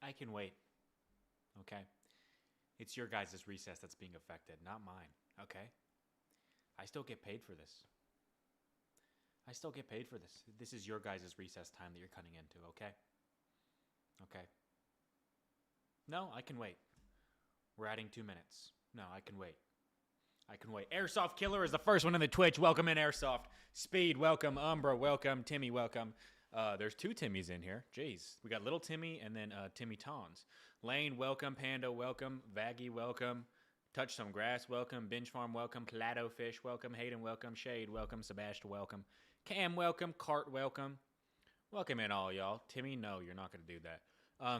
I can wait. Okay? It's your guys' recess that's being affected, not mine. Okay? I still get paid for this. I still get paid for this. This is your guys' recess time that you're cutting into, okay? Okay. No, I can wait. We're adding 2 minutes. No, I can wait. I can wait. Airsoft Killer is the first one in the Twitch. Welcome in, Airsoft. Speed, welcome. Umbra, welcome. Timmy, welcome. There's 2 Timmys in here. Jeez. We got Little Timmy and then Timmy Tons. Lane, welcome. Panda, welcome. Vaggy, welcome. Touch Some Grass, welcome. Binge Farm, welcome. Clado Fish, welcome. Hayden, welcome. Shade, welcome. Sebastian, welcome. Cam, welcome. Cart, welcome. Welcome in all y'all. Timmy, no, you're not going to do that.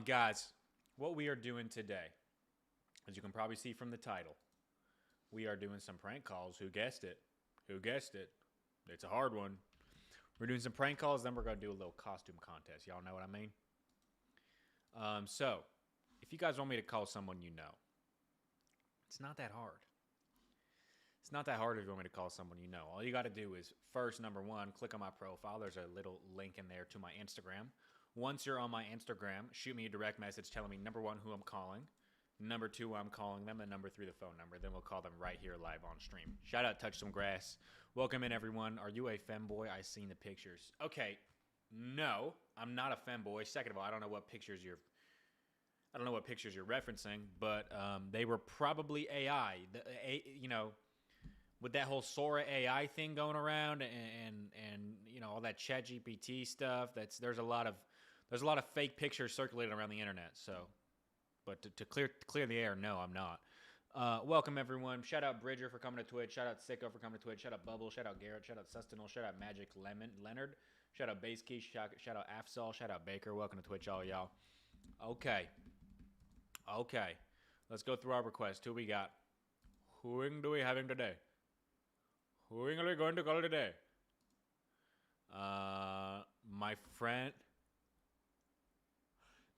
Guys, what we are doing today, as you can probably see from the title, we are doing some prank calls. Who guessed it? Who guessed it? It's a hard one. We're doing some prank calls, then we're going to do a little costume contest. Y'all know what I mean? So, if you guys want me to call someone you know, it's not that hard. It's not that hard if you want me to call someone you know. All you got to do is, first, number one, click on my profile. There's a little link in there to my Instagram. Once you're on my Instagram, shoot me a direct message telling me, number one, who I'm calling. Number 2, I'm calling them, and number 3, the phone number. Then we'll call them right here live on stream. Shout out Touch Some Grass. Welcome in, everyone. Are you a femboy? I seen the pictures. Okay, no, I'm not a femboy. Second of all, I don't know what pictures you're referencing, but they were probably AI. With that whole Sora AI thing going around, and all that ChatGPT stuff. There's a lot of fake pictures circulating around the internet. So. But to clear the air, no, I'm not. Welcome, everyone. Shout out Bridger for coming to Twitch. Shout out Sicko for coming to Twitch. Shout out Bubble. Shout out Garrett. Shout out Sustenal. Shout out Magic Leonard. Shout out Base Key. Shout out Afsol. Shout out Baker. Welcome to Twitch, all y'all. Okay. Let's go through our requests. Who we got? Who do we having today? Who are we going to call today? My friend...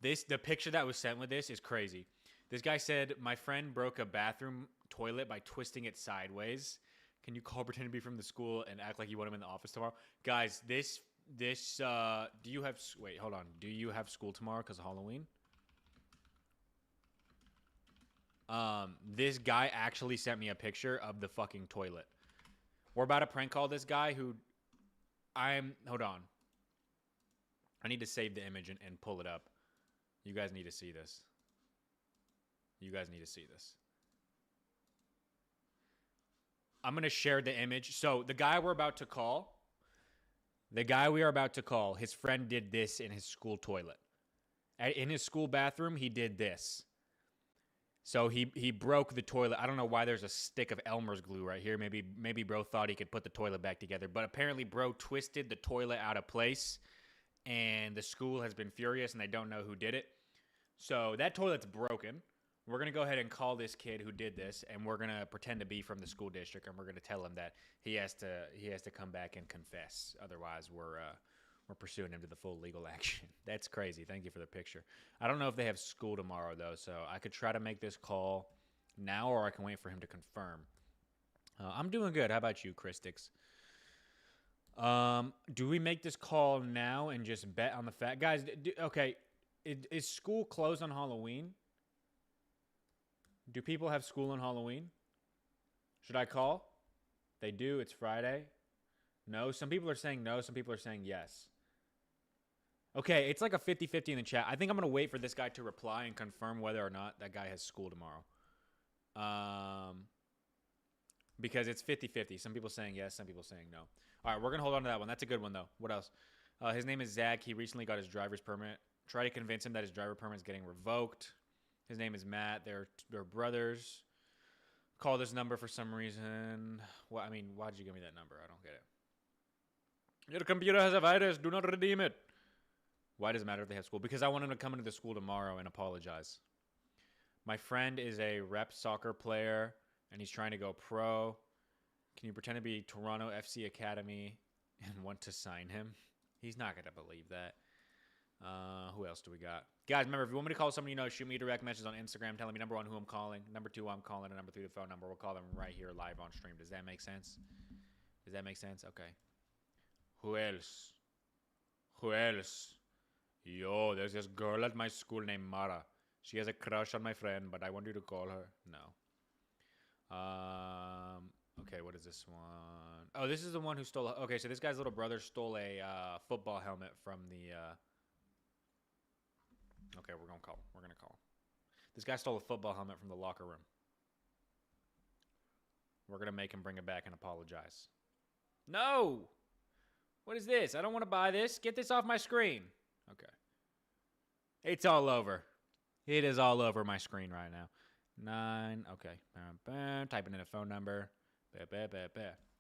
The picture that was sent with this is crazy. This guy said, my friend broke a bathroom toilet by twisting it sideways. Can you call pretend to be from the school and act like you want him in the office tomorrow? Guys, do you have school tomorrow because of Halloween? This guy actually sent me a picture of the fucking toilet. We're about to prank call this guy hold on. I need to save the image and pull it up. You guys need to see this. I'm going to share the image. So the guy we are about to call, his friend did this in his school toilet. In his school bathroom, he did this. So he broke the toilet. I don't know why there's a stick of Elmer's glue right here. Maybe bro thought he could put the toilet back together. But apparently bro twisted the toilet out of place. And the school has been furious, and they don't know who did it. So that toilet's broken. We're going to go ahead and call this kid who did this, and we're going to pretend to be from the school district, and we're going to tell him that he has to come back and confess. Otherwise, we're pursuing him to the full legal action. That's crazy. Thank you for the picture. I don't know if they have school tomorrow, though, so I could try to make this call now, or I can wait for him to confirm. I'm doing good. How about you, Christix? Do we make this call now and just bet on the fact? Guys, okay, is school closed on Halloween? Do people have school on Halloween? Should I call? They do. It's Friday. No. Some people are saying no. Some people are saying yes. Okay, it's like a 50-50 in the chat. I think I'm going to wait for this guy to reply and confirm whether or not that guy has school tomorrow. Because it's 50-50. Some people saying yes, some people saying no. All right, we're going to hold on to that one. That's a good one, though. What else? His name is Zach. He recently got his driver's permit. Try to convince him that his driver permit is getting revoked. His name is Matt. They're brothers. Call this number for some reason. Why did you give me that number? I don't get it. Your computer has a virus. Do not redeem it. Why does it matter if they have school? Because I want him to come into the school tomorrow and apologize. My friend is a rep soccer player, and he's trying to go pro. Can you pretend to be Toronto FC Academy and want to sign him? He's not going to believe that. Who else do we got? Guys, remember, if you want me to call someone you know, shoot me a direct message on Instagram telling me, number one, who I'm calling, number two, I'm calling, and number three, the phone number. We'll call them right here live on stream. Does that make sense? Okay. Who else? Yo, there's this girl at my school named Mara. She has a crush on my friend, but I want you to call her. No. Okay, what is this one? Oh, this is the one who stole. Okay, so this guy's little brother stole a football helmet from the. Okay, we're gonna call. We're gonna call. This guy stole a football helmet from the locker room. We're gonna make him bring it back and apologize. No! What is this? I don't want to buy this. Get this off my screen. Okay. It's all over. It is all over my screen right now. 9. Okay. Typing in a phone number.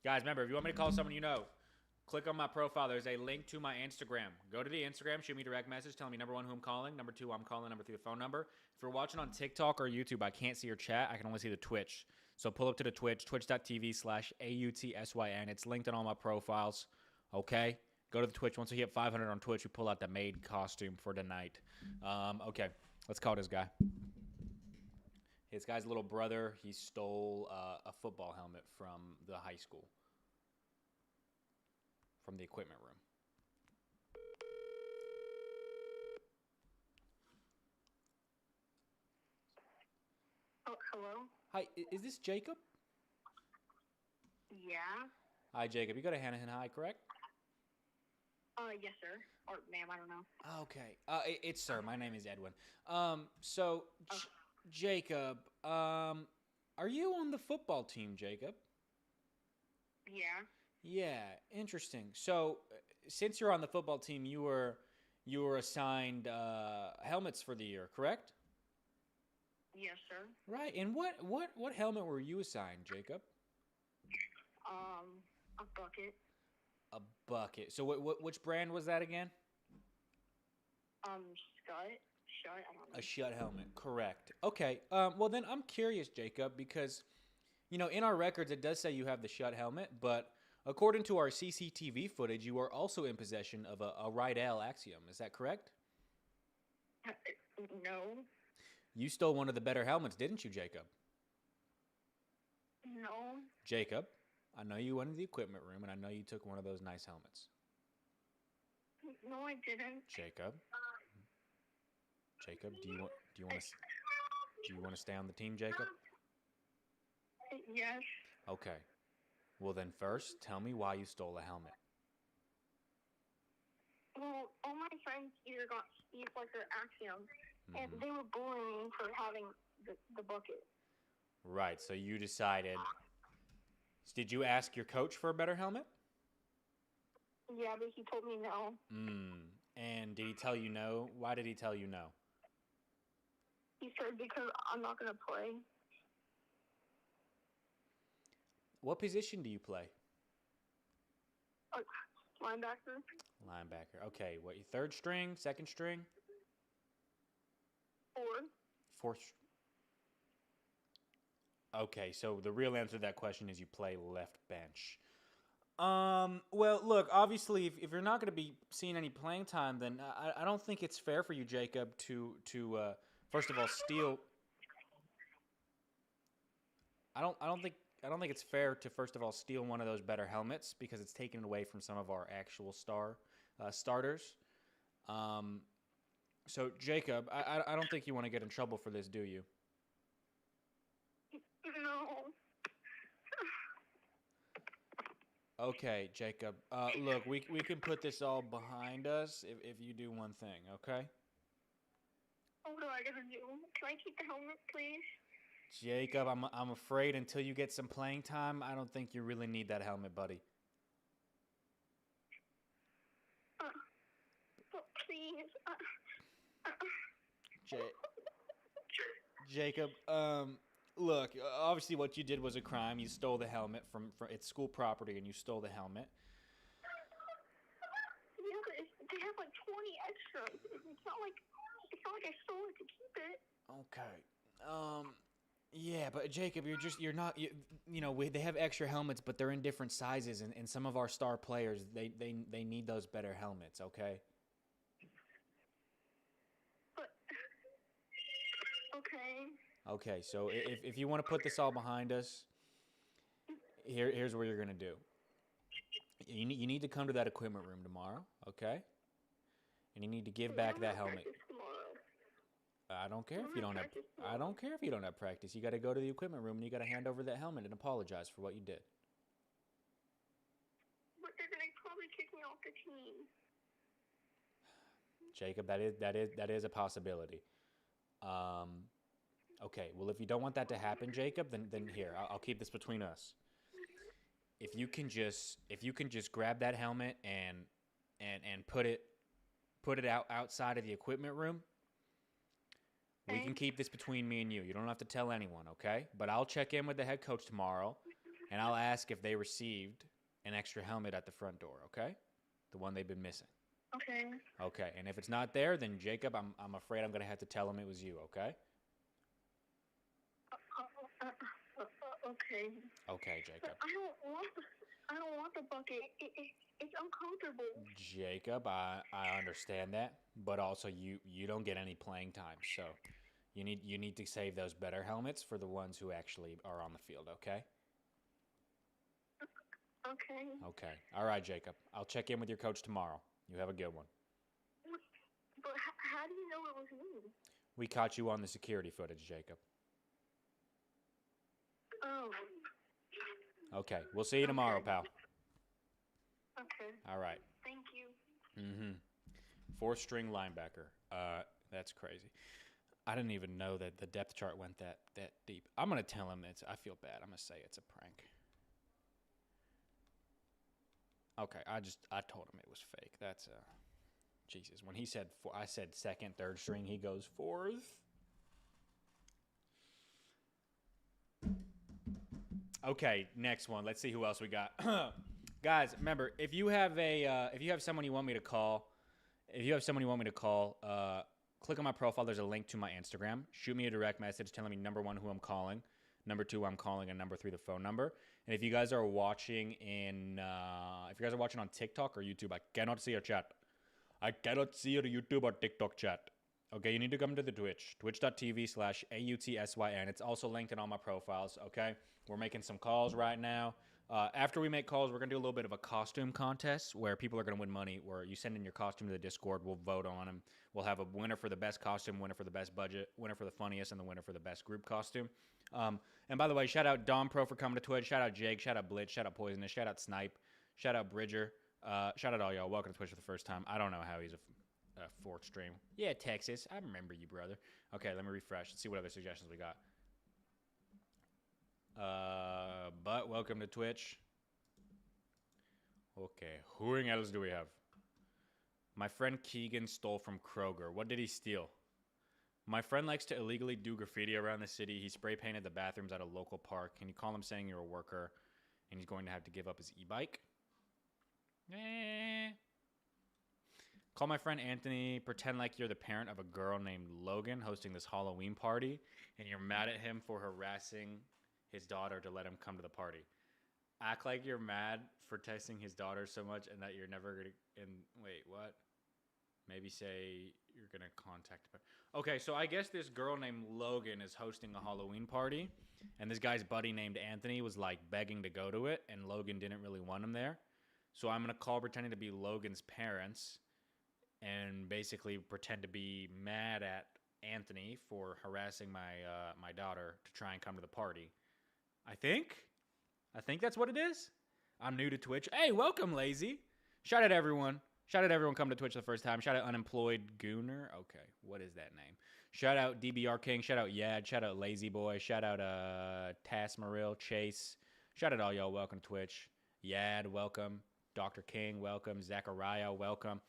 Guys, remember, if you want me to call someone you know, click on my profile. There's a link to my Instagram. Go to the Instagram, shoot me a direct message, tell me number 1 who I'm calling, number 2 I'm calling, number 3 the phone number. If you're watching on TikTok or YouTube, I can't see your chat. I can only see the Twitch. So pull up to the Twitch, twitch.tv/AUTSYN. It's linked on all my profiles. Okay? Go to the Twitch. Once we hit 500 on Twitch, we pull out the maid costume for tonight. Okay, let's call this guy. His guy's little brother, he stole a football helmet from the high school, from the equipment room. Oh, hello? Hi, is this Jacob? Yeah? Hi, Jacob. You go to Hanahan High, correct? Yes, sir. Or ma'am, I don't know. Okay. It's sir. My name is Edwin. Jacob, are you on the football team, Jacob? Yeah? Yeah, interesting. So, since you're on the football team, you were assigned helmets for the year, correct? Yes, sir. Right. And what helmet were you assigned, Jacob? A bucket. A bucket. So which brand was that again? Shut, I don't know. A Shut helmet, correct. Okay. Well then I'm curious, Jacob, because in our records it does say you have the Shut helmet, but according to our CCTV footage, you are also in possession of a Rydell Axiom. Is that correct? No. You stole one of the better helmets, didn't you, Jacob? No. Jacob, I know you went into the equipment room, and I know you took one of those nice helmets. No, I didn't. Jacob, do you want to stay on the team, Jacob? Yes. Okay. Well, then first, tell me why you stole a helmet. Well, all my friends either got these like their Axiom, and they were bullying me for having the bucket. Right. So you decided. Did you ask your coach for a better helmet? Yeah, but he told me no. And did he tell you no? Why did he tell you no? He said because I'm not going to play. What position do you play? Linebacker. Linebacker. Okay. What, your third string, second string? Fourth. Okay, so the real answer to that question is you play left bench. Well, look, obviously, if you're not going to be seeing any playing time, then I don't think it's fair for you, Jacob, to first of all steal. I don't think it's fair to first of all steal one of those better helmets because it's taken away from some of our actual starters. So Jacob, I don't think you want to get in trouble for this, do you? No. Okay, Jacob. Look, we can put this all behind us if you do one thing, okay? What do I gotta do? Can I keep the helmet, please? Jacob, I'm afraid until you get some playing time, I don't think you really need that helmet, buddy. But please. Jacob, look, obviously what you did was a crime. You stole the helmet from it's school property, and you stole the helmet. Yeah, but they have like 20 extras. It's not like I stole it to keep it. Okay. Yeah, but Jacob, you're not. They have extra helmets, but they're in different sizes, and some of our star players they need those better helmets. Okay. But okay. Okay, so if you want to put this all behind us, here's what you're gonna do. You need to come to that equipment room tomorrow, okay? and you need to give We back don't that have helmet. practice tomorrow. I don't care We if you don't don't have have. practice I tomorrow. don't care if you don't have practice. You got to go to the equipment room and you got to hand over that helmet and apologize for what you did. But they're gonna probably kick me off the team. Jacob, that is a possibility. Okay, well, if you don't want that to happen, Jacob, then here, I'll keep this between us. If you can just grab that helmet and put it outside of the equipment room, we can keep this between me and you. You don't have to tell anyone, okay? But I'll check in with the head coach tomorrow, and I'll ask if they received an extra helmet at the front door, okay? The one they've been missing. Okay. Okay, and if it's not there, then Jacob, I'm afraid I'm gonna have to tell him it was you, okay? Okay. Okay, Jacob. But I don't want the bucket. It's uncomfortable. Jacob, I understand that, but also you don't get any playing time, so you need to save those better helmets for the ones who actually are on the field, okay? Okay. Okay. All right, Jacob. I'll check in with your coach tomorrow. You have a good one. But how do you know it was me? We caught you on the security footage, Jacob. Oh. Okay. We'll see you tomorrow, Okay. pal. Okay. All right. Thank you. Mm-hmm. Fourth string linebacker. That's crazy. I didn't even know that the depth chart went that deep. I'm gonna tell him I feel bad. I'm gonna say it's a prank. Okay, I told him it was fake. That's Jesus. When he said I said second, third string, he goes fourth. Okay, next one. Let's see who else we got. Guys, remember, if you have someone you want me to call, click on my profile. There's a link to my Instagram. Shoot me a direct message telling me, number one, who I'm calling, number two, I'm calling, and number three, the phone number. And if you guys are watching on TikTok or YouTube, I cannot see your chat. I cannot see your YouTube or TikTok chat. Okay, you need to come to the Twitch, twitch.tv/AUTSYN. It's also linked in all my profiles, okay? We're making some calls right now. After we make calls, we're going to do a little bit of a costume contest where people are going to win money, where you send in your costume to the Discord, we'll vote on them. We'll have a winner for the best costume, winner for the best budget, winner for the funniest, and the winner for the best group costume. And by the way, shout out Dom Pro for coming to Twitch. Shout out Jake. Shout out Blitz. Shout out Poisonous. Shout out Snipe. Shout out Bridger. Shout out all y'all. Welcome to Twitch for the first time. I don't know how he's a fourth stream. Yeah, Texas. I remember you, brother. Okay, let me refresh. Let's see what other suggestions we got. But welcome to Twitch. Okay, who else do we have? My friend Keegan stole from Kroger. What did he steal? My friend likes to illegally do graffiti around the city. He spray painted the bathrooms at a local park. Can you call him saying you're a worker and he's going to have to give up his e-bike? Call my friend Anthony. Pretend like you're the parent of a girl named Logan hosting this Halloween party and you're mad at him for harassing his daughter to let him come to the party. Act like you're mad for texting his daughter so much and that you're never going to... Wait, what? Maybe say you're going to contact her. Okay, so I guess this girl named Logan is hosting a Halloween party, and this guy's buddy named Anthony was, like, begging to go to it, and Logan didn't really want him there. So I'm going to call pretending to be Logan's parents and basically pretend to be mad at Anthony for harassing my daughter to try and come to the party. I think that's what it is. I'm new to Twitch. Hey, welcome, Lazy. Shout out everyone. Shout out everyone coming to Twitch the first time. Shout out Unemployed Gooner. Okay, what is that name? Shout out DBR King. Shout out Yad. Shout out Lazy Boy. Shout out Tasmaril, Chase. Shout out all y'all. Welcome to Twitch. Yad, welcome. Dr. King, welcome. Zachariah, welcome.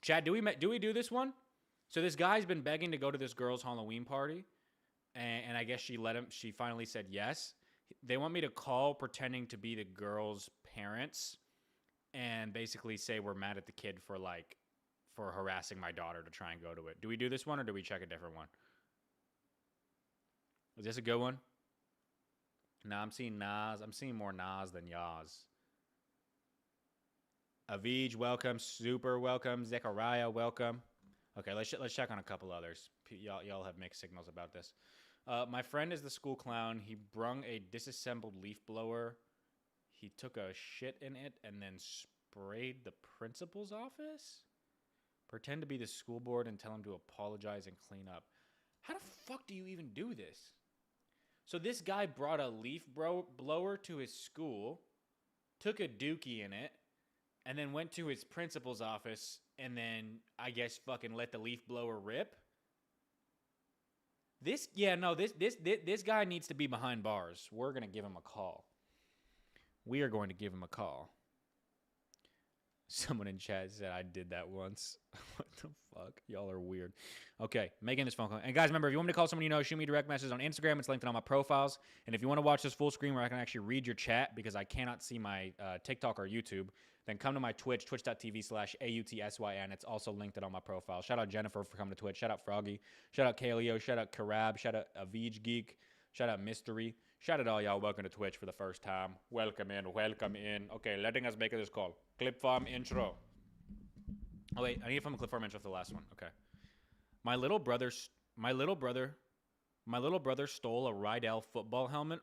Chad, do we do this one? So this guy's been begging to go to this girl's Halloween party, and I guess she let him. She finally said yes. They want me to call pretending to be the girl's parents and basically say we're mad at the kid for harassing my daughter to try and go to it. Do we do this one or do we check a different one? Is this a good one? No, I'm seeing Nas. I'm seeing more Nas than Yaz. Avij, welcome. Super, welcome. Zechariah, welcome. Okay, let's check on a couple others. Y'all have mixed signals about this. My friend is the school clown. He brung a disassembled leaf blower. He took a shit in it and then sprayed the principal's office? Pretend to be the school board and tell him to apologize and clean up. How the fuck do you even do this? So this guy brought a leaf blower to his school, took a dookie in it, and then went to his principal's office and then, I guess, fucking let the leaf blower rip? This guy needs to be behind bars. We're going to give him a call. We are going to give him a call. Someone in chat said I did that once. What the fuck? Y'all are weird. Okay, making this phone call. And guys, remember, if you want me to call someone you know, shoot me a direct message on Instagram. It's linked in all my profiles. And if you want to watch this full screen where I can actually read your chat because I cannot see my TikTok or YouTube, then come to my Twitch, twitch.tv/AUTSYN. It's also linked in all my profiles. Shout out Jennifer for coming to Twitch. Shout out Froggy. Shout out Kaleo. Shout out Karab. Shout out Avij Geek. Shout out Mystery. Shout out all y'all. Welcome to Twitch for the first time. Welcome in. Welcome in. Okay, letting us make this call. Clip farm intro. Oh wait, I need to film a clip farm intro for the last one. Okay. My little brother stole a Rydell football helmet.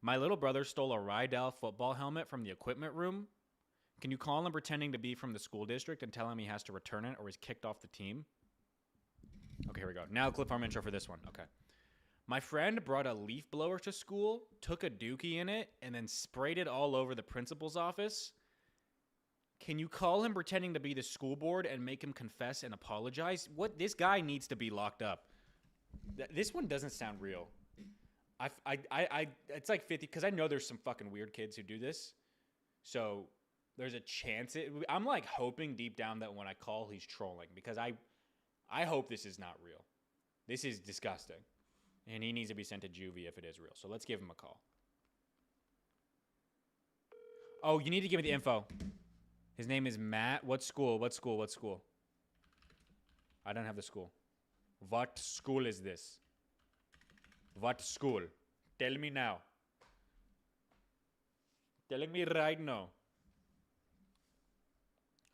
My little brother stole a Rydell football helmet from the equipment room. Can you call him pretending to be from the school district and tell him he has to return it or he's kicked off the team? Okay, here we go. Now clip farm intro for this one. Okay. My friend brought a leaf blower to school, took a dookie in it, and then sprayed it all over the principal's office. Can you call him pretending to be the school board and make him confess and apologize? What? This guy needs to be locked up. This one doesn't sound real. It's like 50, because I know there's some fucking weird kids who do this. So there's a chance. I'm like hoping deep down that when I call, he's trolling, because I hope this is not real. This is disgusting. And he needs to be sent to juvie if it is real. So let's give him a call. Oh, you need to give me the info. His name is Matt. What school? What school? What school? I don't have the school. What school is this? What school? Tell me now. Telling me right now.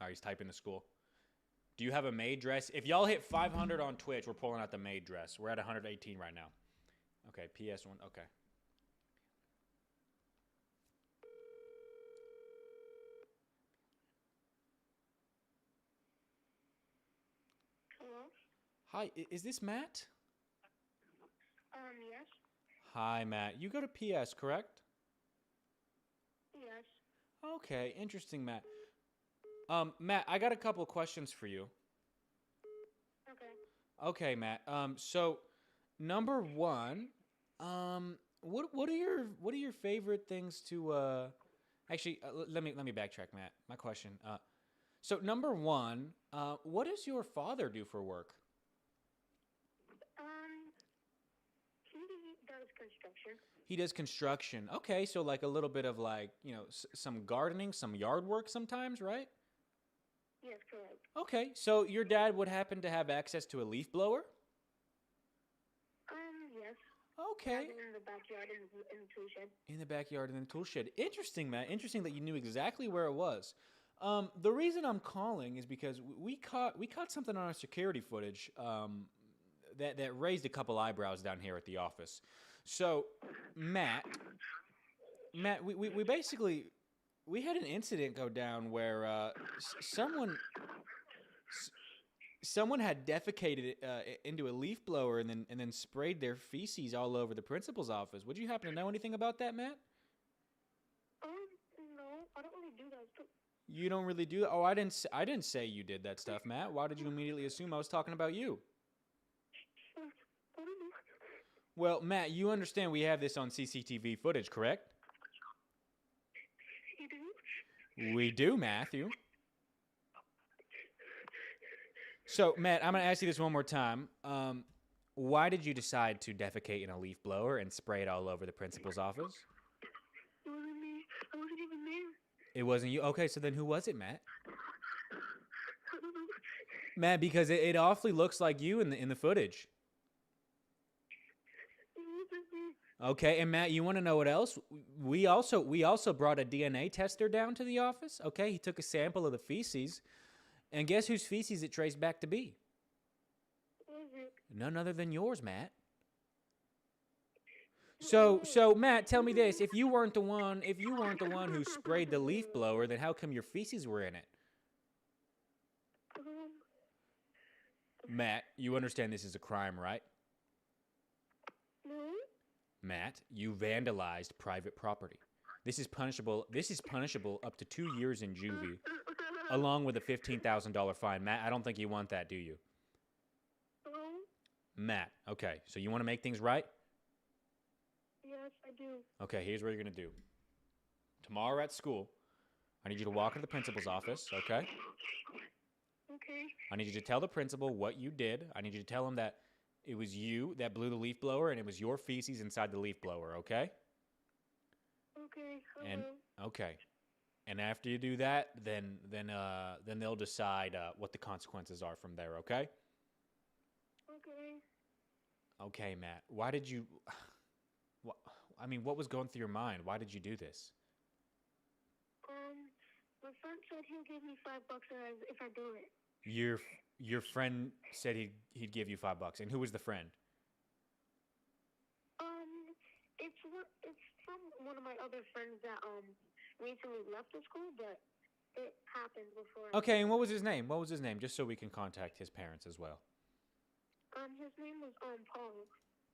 All right, he's typing the school. Do you have a maid dress? If y'all hit 500 on Twitch, we're pulling out the maid dress. We're at 118 right now. Okay, PS1. Okay. Hello? Hi, is this Matt? Yes. Hi, Matt. You go to PS, correct? Yes. Okay, interesting, Matt. Matt, I got a couple of questions for you. Okay. Okay, Matt. So number one, what are your favorite things to actually let me backtrack, Matt. My question. So number one, what does your father do for work? He does construction. He does construction. Okay, so like a little bit of like, some gardening, some yard work sometimes, right? Yes, correct. Okay, so your dad would happen to have access to a leaf blower? Yes. Okay. In the backyard, in the tool shed. In the backyard, in the tool shed. Interesting, Matt. Interesting that you knew exactly where it was. The reason I'm calling is because we caught something on our security footage that raised a couple eyebrows down here at the office. So, Matt, we basically we had an incident go down where someone had defecated into a leaf blower and then sprayed their feces all over the principal's office. Would you happen to know anything about that, Matt? No, I don't really do that stuff. You don't really do that? Oh, I didn't say you did that stuff, Matt. Why did you immediately assume I was talking about you? I don't know. Well, Matt, you understand we have this on CCTV footage, correct? You do? We do, Matthew. So, Matt, I'm going to ask you this one more time. Why did you decide to defecate in a leaf blower and spray it all over the principal's office? It wasn't me. I wasn't even there. It wasn't you? Okay, so then who was it, Matt? I don't know. Matt, because it awfully looks like you in the footage. It wasn't me. Okay, and Matt, you want to know what else? We also brought a DNA tester down to the office. Okay, he took a sample of the feces, and guess whose feces it traced back to be? Was it? None other than yours, Matt. So Matt, tell me this: if you weren't the one who sprayed the leaf blower, then how come your feces were in it? Matt, you understand this is a crime, right? No? Matt, you vandalized private property. This is punishable. This is punishable up to 2 years in juvie, along with a $15,000 fine. Matt, I don't think you want that, do you? No? Matt, okay. So you want to make things right? Yes, I do. Okay, here's what you're going to do. Tomorrow at school, I need you to walk into the principal's office, okay? Okay. I need you to tell the principal what you did. I need you to tell him that it was you that blew the leaf blower and it was your feces inside the leaf blower, okay? Okay. And okay. And after you do that, then they'll decide what the consequences are from there, okay? Okay. Okay, Matt. Why did you what was going through your mind? Why did you do this? My friend said he'll give me $5 if I do it. Your friend said he'd give you $5, and who was the friend? It's from one of my other friends that recently left the school, but it happened before. Okay, and what was his name? What was his name? Just so we can contact his parents as well. His name was Paul.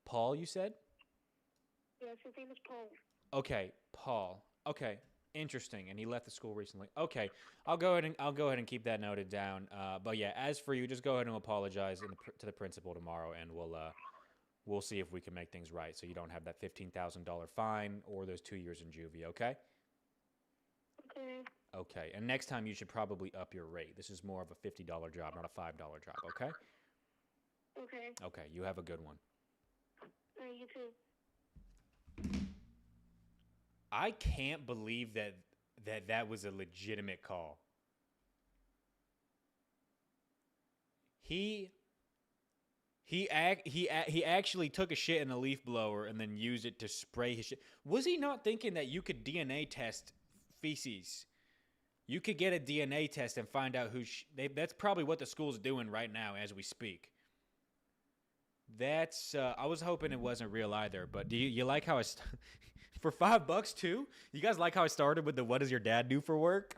Paul, you said? Yes, his name is Paul. Okay, Paul. Okay, interesting. And he left the school recently. Okay, I'll go ahead and keep that noted down. But yeah, as for you, just go ahead and apologize to the principal tomorrow, and we'll see if we can make things right, so you don't have that $15,000 fine or those 2 years in juvie. Okay? Okay. Okay. And next time you should probably up your rate. This is more of a $50 job, not a $5 job. Okay? Okay. Okay. You have a good one. You too. I can't believe that was a legitimate call. He actually took a shit in a leaf blower and then used it to spray his shit. Was he not thinking that you could DNA test feces? You could get a DNA test and find out who. That's probably what the school's doing right now as we speak. That's. I was hoping it wasn't real either. But do you like how I? For $5 too? You guys like how I started with the "What does your dad do for work"?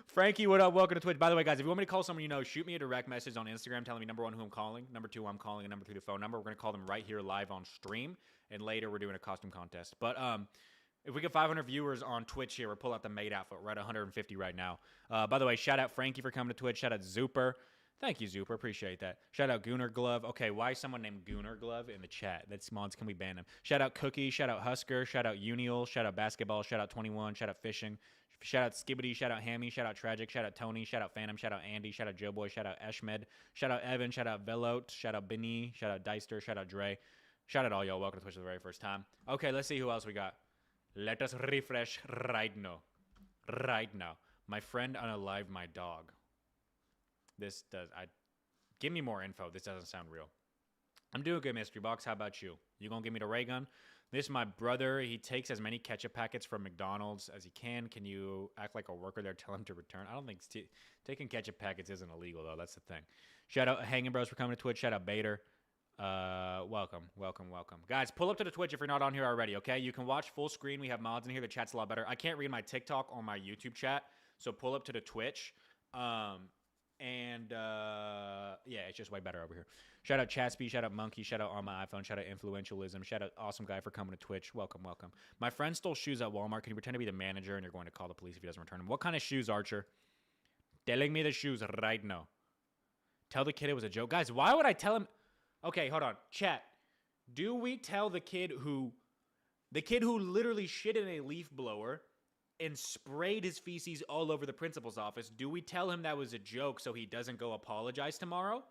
Frankie, what up? Welcome to Twitch. By the way, guys, if you want me to call someone you know, shoot me a direct message on Instagram telling me, number one, who I'm calling, number two, I'm calling, and number three, the phone number. We're going to call them right here live on stream, and later we're doing a costume contest. But if we get 500 viewers on Twitch here, we'll pull out the maid outfit. We're at 150 right now. By the way, shout out Frankie for coming to Twitch. Shout out Zuper. Thank you, Zuper. Appreciate that. Shout out Gooner Glove. Okay, why is someone named Gooner Glove in the chat? That's mods. Can we ban him? Shout out Cookie. Shout out Husker. Shout out Unial. Shout out Basketball. Shout out 21. Shout out Fishing. Shout out Skibbity, shout out Hammy, shout out Tragic, shout out Tony, shout out Phantom, shout out Andy, shout out Joe Boy, shout out Eshmed, shout out Evan, shout out Velote, shout out Benny, shout out Deister, shout out Dre. Shout out all y'all. Welcome to Twitch for the very first time. Okay, let's see who else we got. Let us refresh right now. Right now. My friend unalived my dog. Give me more info. This doesn't sound real. I'm doing good, Mystery Box. How about you? You gonna give me the ray gun? This is my brother. He takes as many ketchup packets from McDonald's as he can. Can you act like a worker there? Tell him to return. I don't think taking ketchup packets isn't illegal, though. That's the thing. Shout out Hanging Bros for coming to Twitch. Shout out Bader. Welcome. Guys, pull up to the Twitch if you're not on here already, okay? You can watch full screen. We have mods in here. The chat's a lot better. I can't read my TikTok on my YouTube chat, so pull up to the Twitch. Yeah, it's just way better over here. Shout out Chatsby, shout out Monkey, shout out on my iPhone, shout out Influentialism, shout out Awesome Guy for coming to Twitch. Welcome. My friend stole shoes at Walmart. Can you pretend to be the manager and you're going to call the police if he doesn't return them? What kind of shoes, Archer? Telling me the shoes right now. Tell the kid it was a joke. Guys, why would I tell him? Okay, hold on. Chat. Do we tell the kid who literally shit in a leaf blower and sprayed his feces all over the principal's office, do we tell him that was a joke so he doesn't go apologize tomorrow?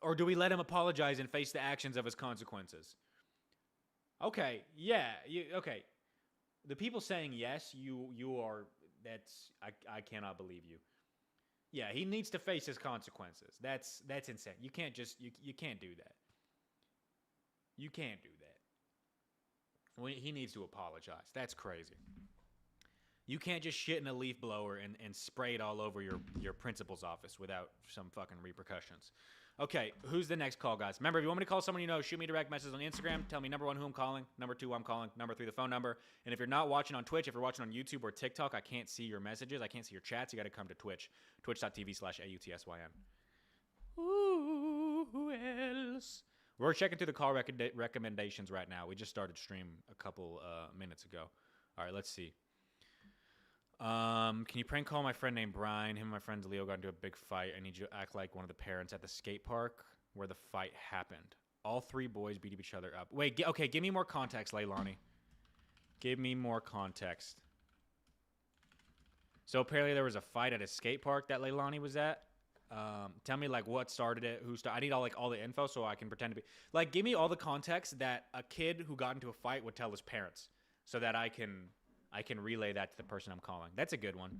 Or do we let him apologize and face the actions of his consequences? Okay, yeah, okay. The people saying yes, you are, I cannot believe you. Yeah, he needs to face his consequences. That's insane. You can't just, you can't do that. You can't do that. Well, he needs to apologize. That's crazy. You can't just shit in a leaf blower and spray it all over your principal's office without some fucking repercussions. Okay, who's the next call, guys? Remember, if you want me to call someone you know, shoot me a direct message on Instagram. Tell me, number one, who I'm calling. Number two, I'm calling. Number three, the phone number. And if you're not watching on Twitch, if you're watching on YouTube or TikTok, I can't see your messages. I can't see your chats. You got to come to Twitch. Twitch.tv/AUTSYN. Ooh, who else? We're checking through the call recommendations right now. We just started stream a couple minutes ago. All right, let's see. Can you prank call my friend named Brian? Him and my friend Leo got into a big fight. I need you to act like one of the parents at the skate park where the fight happened. All three boys beat each other up. Wait, okay, give me more context, Leilani. Give me more context. So apparently there was a fight at a skate park that Leilani was at. Tell me like what started it, who started. I need all the info so I can pretend to be like. Give me all the context that a kid who got into a fight would tell his parents, so that I can relay that to the person I'm calling. That's a good one.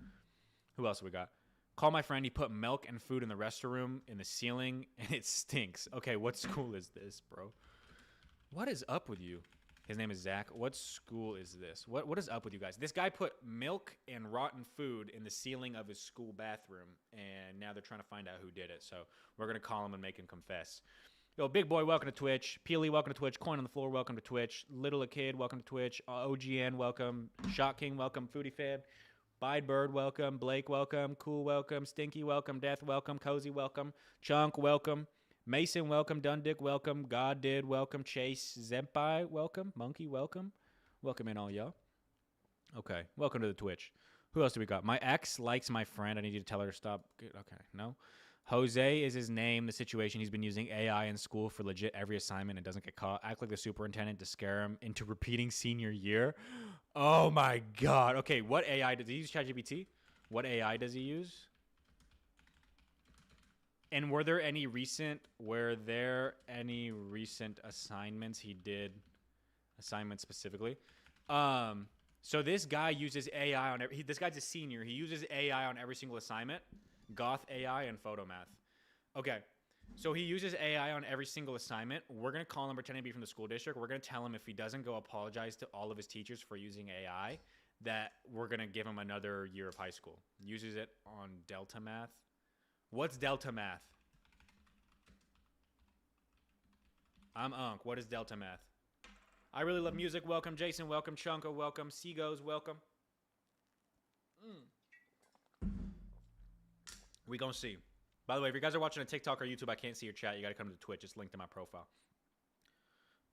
Who else have we got? Call my friend. He put milk and food in the restroom in the ceiling, and it stinks. Okay, what school is this, bro? What is up with you? His name is Zach. What school is this? What is up with you guys? This guy put milk and rotten food in the ceiling of his school bathroom, and now they're trying to find out who did it. So we're going to call him and make him confess. Yo, Big Boy, welcome to Twitch. Peely, welcome to Twitch. Coin on the Floor, welcome to Twitch. Little a Kid, welcome to Twitch. OGN, welcome. Shot King, welcome. Foodie Fan. Bide Bird, welcome. Blake, welcome. Cool, welcome. Stinky, welcome. Death, welcome. Cozy, welcome. Chunk, welcome. Mason, welcome. Dundick, welcome. God did, welcome. Chase, Zempai, welcome. Monkey, welcome. Welcome in all y'all. Okay, welcome to the Twitch. Who else do we got? My ex likes my friend. I need you to tell her to stop. Okay, no. Jose is his name. The situation, he's been using AI in school for legit every assignment and doesn't get caught. Act like the superintendent to scare him into repeating senior year. Oh my God. Okay, what AI does he use? ChatGPT? What AI does he use? And were there any recent assignments he did? Assignments specifically? So this guy uses AI on this guy's a senior. He uses AI on every single assignment. Goth AI and Photomath. Okay. So he uses AI on every single assignment. We're going to call him pretending to be from the school district. We're going to tell him if he doesn't go apologize to all of his teachers for using AI, that we're going to give him another year of high school. Uses it on Delta Math. What's Delta Math? I'm Unk. What is Delta Math? I really love music. Welcome, Jason. Welcome, Chunka. Welcome, Seagos. Welcome. We gonna see. By the way, if you guys are watching on TikTok or YouTube, I can't see your chat. You gotta come to Twitch. It's linked in my profile.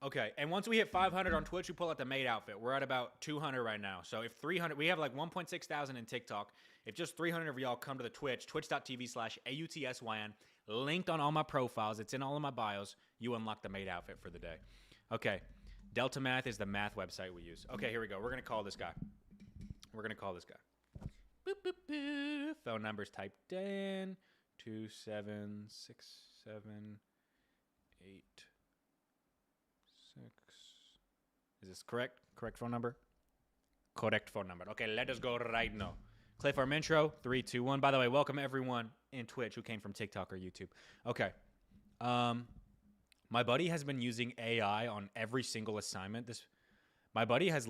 Okay, and once we hit 500 on Twitch, we pull out the maid outfit. We're at about 200 right now. So if 300, we have like 1.6 thousand in TikTok. If just 300 of y'all come to the Twitch, twitch.tv/AUTSYN, linked on all my profiles. It's in all of my bios. You unlock the maid outfit for the day. Okay, Delta Math is the math website we use. Okay, here we go. We're gonna call this guy. Boop, boop, boop. Phone number's typed in. 27678. 6. Is this correct? Correct phone number? Correct phone number. Okay, let us go right now. Cliff Arm intro. 3, 2, 1. By the way, welcome everyone in Twitch who came from TikTok or YouTube. Okay. My buddy has been using AI on every single assignment. My buddy has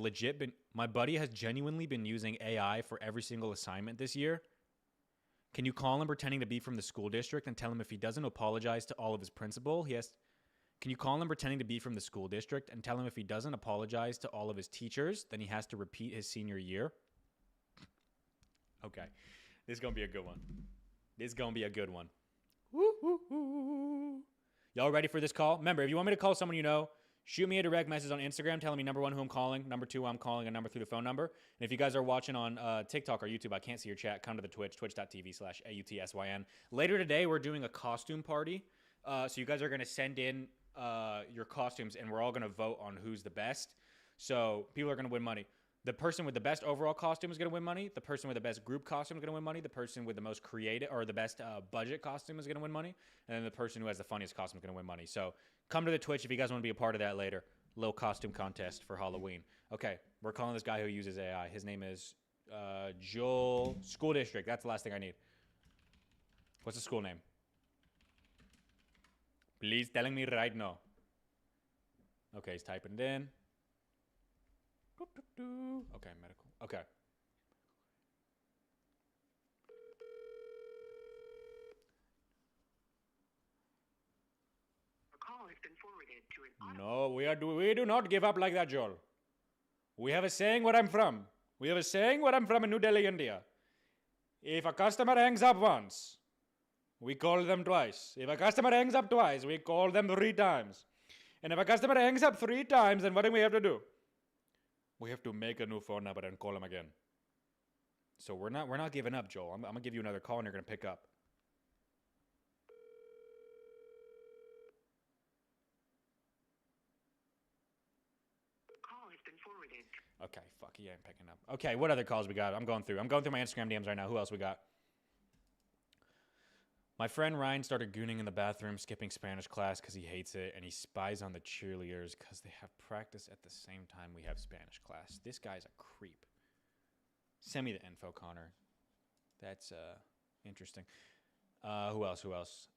genuinely been using AI for every single assignment this year. Can you call him pretending to be from the school district and tell him if he doesn't apologize to all of his principal, Can you call him pretending to be from the school district and tell him if he doesn't apologize to all of his teachers, then he has to repeat his senior year? Okay. This is going to be a good one. Woo, woo, woo. Y'all ready for this call? Remember, if you want me to call someone you know, shoot me a direct message on Instagram telling me, number 1, who I'm calling, number 2, I'm calling, and number 3, the phone number. And if you guys are watching on TikTok or YouTube, I can't see your chat, come to the Twitch, twitch.tv/AUTSYN. Later today, we're doing a costume party. So you guys are going to send in your costumes, and we're all going to vote on who's the best. So people are going to win money. The person with the best overall costume is going to win money. The person with the best group costume is going to win money. The person with the most creative or the best budget costume is going to win money. And then the person who has the funniest costume is going to win money. So come to the Twitch if you guys want to be a part of that later. Little costume contest for Halloween. Okay, we're calling this guy who uses AI. His name is Joel School District. That's the last thing I need. What's the school name? Please telling me right now. Okay, he's typing it in. Okay, medical. Okay. A call has been forwarded to an No, we do not give up like that, Joel. We have a saying where I'm from. in New Delhi, India. If a customer hangs up once, we call them twice. If a customer hangs up twice, we call them 3 times. And if a customer hangs up 3 times, then what do we have to do? We have to make a new phone number and call them again. So we're not giving up, Joel. I'm gonna give you another call and you're gonna pick up. Call has been forwarded. Okay, fuck, he ain't picking up. Okay, what other calls we got? I'm going through my Instagram DMs right now. Who else we got? My friend Ryan started gooning in the bathroom, skipping Spanish class because he hates it, and he spies on the cheerleaders because they have practice at the same time we have Spanish class. This guy's a creep. Send me the info, Connor. That's interesting. Who else?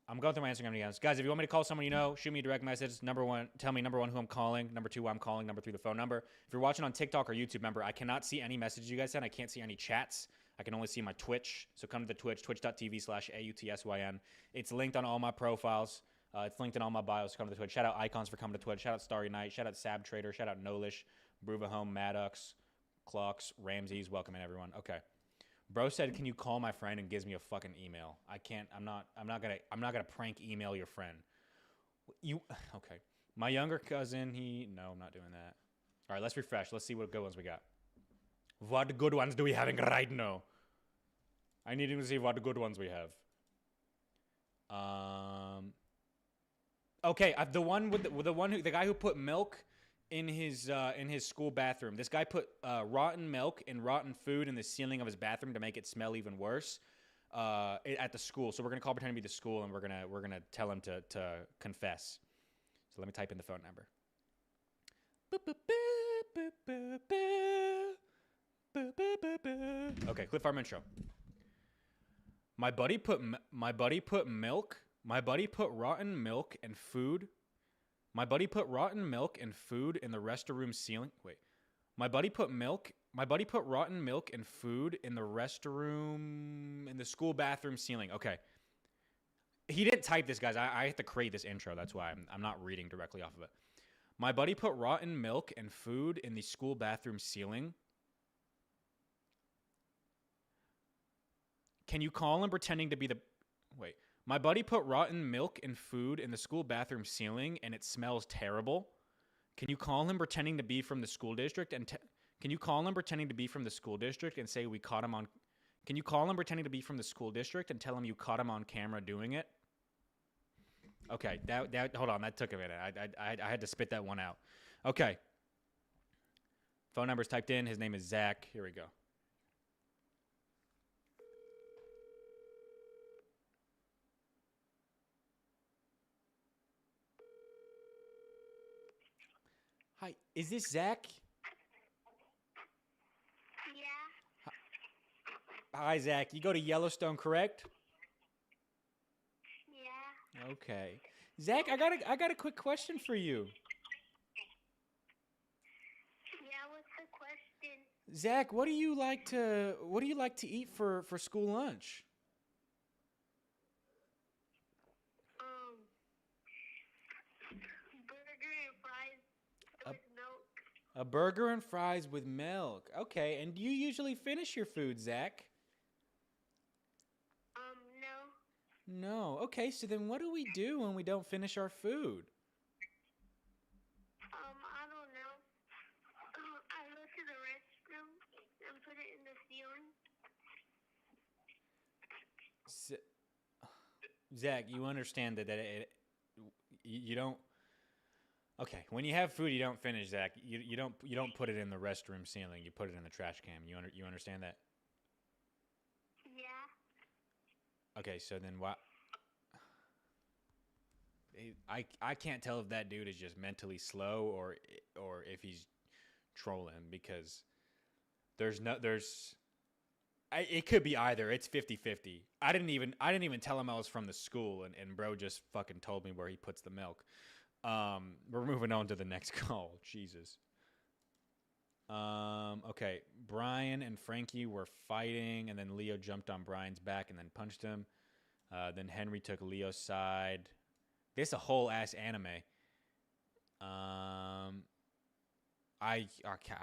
I'm going through my Instagram DMs. Guys, if you want me to call someone you know, shoot me a direct message. Number 1, tell me, number 1, who I'm calling. Number 2, why I'm calling. Number 3, the phone number. If you're watching on TikTok or YouTube, remember, I cannot see any messages you guys send. I can't see any chats. I can only see my Twitch. So come to the Twitch, twitch.tv/AUTSYN. It's linked on all my profiles. It's linked in all my bios. Come to the Twitch. Shout out Icons for coming to Twitch. Shout out Starry Night. Shout out Sab Trader. Shout out Nolish, Bruvahome, Maddox, Clocks, Ramses. Welcome in, everyone. Okay. Bro said, "Can you call my friend?" and gives me a fucking email. I can't. I'm not gonna prank email your friend. You okay? My younger cousin. No, I'm not doing that. All right, let's refresh. Let's see what good ones we got. What good ones do we having right now? I need to see what good ones we have. Okay, the guy who put milk in his school bathroom. This guy put rotten milk and rotten food in the ceiling of his bathroom to make it smell even worse at the school. So we're gonna call pretend to be the school, and we're gonna tell him to confess. So let me type in the phone number. Okay, Cliff Farm intro. My buddy put rotten milk and food. My buddy put rotten milk and food in the restroom ceiling. Wait. My buddy put rotten milk and food in the school bathroom ceiling. Okay. He didn't type this, guys. I have to create this intro. That's why I'm not reading directly off of it. My buddy put rotten milk and food in the school bathroom ceiling. Can you call him pretending to be the... Wait. My buddy put rotten milk and food in the school bathroom ceiling, and it smells terrible. Can you call him pretending to be from the school district and can you call him pretending to be from the school district and say we caught him on... Can you call him pretending to be from the school district and tell him you caught him on camera doing it? Okay, that hold on, that took a minute. I had to spit that one out. Okay. Phone number's typed in. His name is Zach. Here we go. Hi, is this Zach? Yeah. Hi, Zach. You go to Yellowstone, correct? Yeah. Okay. Zach, I got a quick question for you. Yeah, what's the question? Zach, what do you like to eat for school lunch? Burger and fries with milk. A burger and fries with milk. Okay, and do you usually finish your food, Zach? No. No. Okay, so then what do we do when we don't finish our food? I don't know. I go to the restroom and put it in the ceiling. Zach, you understand that you don't. Okay, when you have food you don't finish, Zach. You don't put it in the restroom ceiling. You put it in the trash can. You understand that? Yeah. Okay, so then why? I can't tell if that dude is just mentally slow or if he's trolling, because it could be either. It's 50-50. I didn't even tell him I was from the school, and bro just fucking told me where he puts the milk. We're moving on to the next call. Jesus. Okay. Brian and Frankie were fighting, and then Leo jumped on Brian's back and then punched him. Then Henry took Leo's side. This is a whole ass anime. I I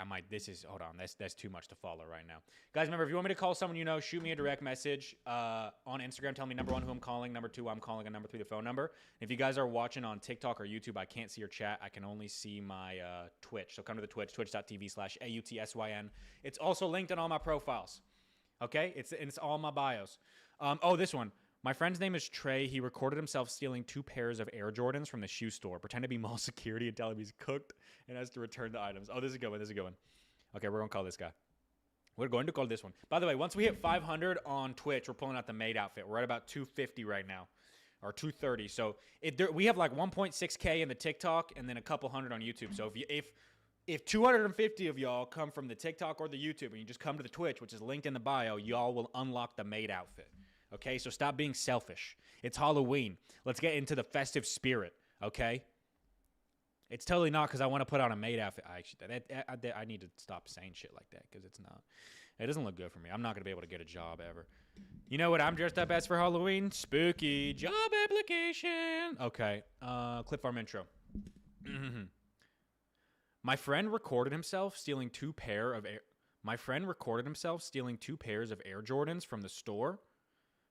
might. This is hold on. That's too much to follow right now, guys. Remember, if you want me to call someone you know, shoot me a direct message on Instagram. Tell me number 1 who I'm calling, number 2 I'm calling, and number 3 the phone number. If you guys are watching on TikTok or YouTube, I can't see your chat. I can only see my Twitch. So come to the Twitch, twitch.tv/AUTSYN. It's also linked in all my profiles. Okay, it's all my bios. Oh, this one. My friend's name is Trey. He recorded himself stealing 2 pairs of Air Jordans from the shoe store. Pretend to be mall security and tell him he's cooked and has to return the items. Oh, this is a good one. This is a good one. Okay, we're going to call this guy. We're going to call this one. By the way, once we hit 500 on Twitch, we're pulling out the maid outfit. We're at about 250 right now, or 230. So we have like 1.6K in the TikTok and then a couple hundred on YouTube. So if 250 of y'all come from the TikTok or the YouTube and you just come to the Twitch, which is linked in the bio, y'all will unlock the maid outfit. Okay, so stop being selfish. It's Halloween. Let's get into the festive spirit, okay? It's totally not because I want to put on a maid outfit. I need to stop saying shit like that because it's not. It doesn't look good for me. I'm not going to be able to get a job ever. You know what I'm dressed up as for Halloween? Spooky job application. Okay, Clip Farm intro. My friend recorded himself stealing 2 pairs of Air Jordans from the store.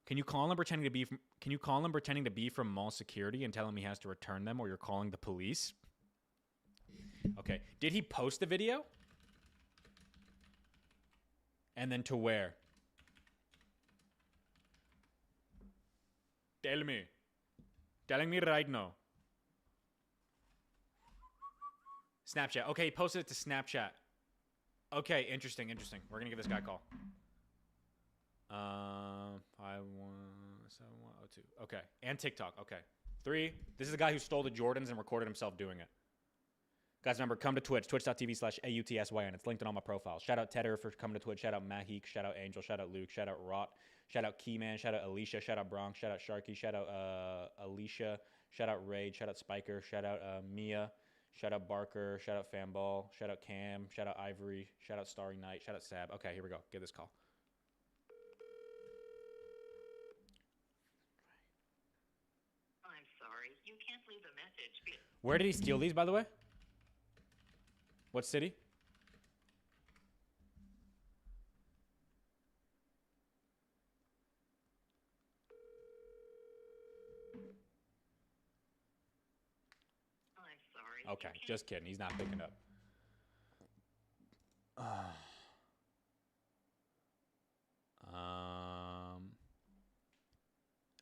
Can you call him pretending to be from mall security and tell him he has to return them or you're calling the police? Okay. Did he post the video? And then to where? Tell me. Telling me right now. Snapchat. Okay, he posted it to Snapchat. Okay, interesting. We're going to give this guy a call. 517102. Okay. And TikTok. Okay. 3. This is a guy who stole the Jordans and recorded himself doing it. Guys, remember, come to Twitch, twitch.tv/AUTSYN. It's linked in all my profiles. Shout out Tedder for coming to Twitch. Shout out Mahik. Shout out Angel. Shout out Luke. Shout out Rot. Shout out Keyman. Shout out Alicia. Shout out Bronx. Shout out Sharky. Shout out Alicia. Shout out Raid. Shout out Spiker. Shout out Mia. Shout out Barker. Shout out Fanball. Shout out Cam. Shout out Ivory. Shout out Starry Night. Shout out Sab. Okay, here we go. Give this call. I'm sorry. You can't leave a message. Where did he steal these, by the way? What city? I'm sorry. Okay, just kidding. He's not picking up.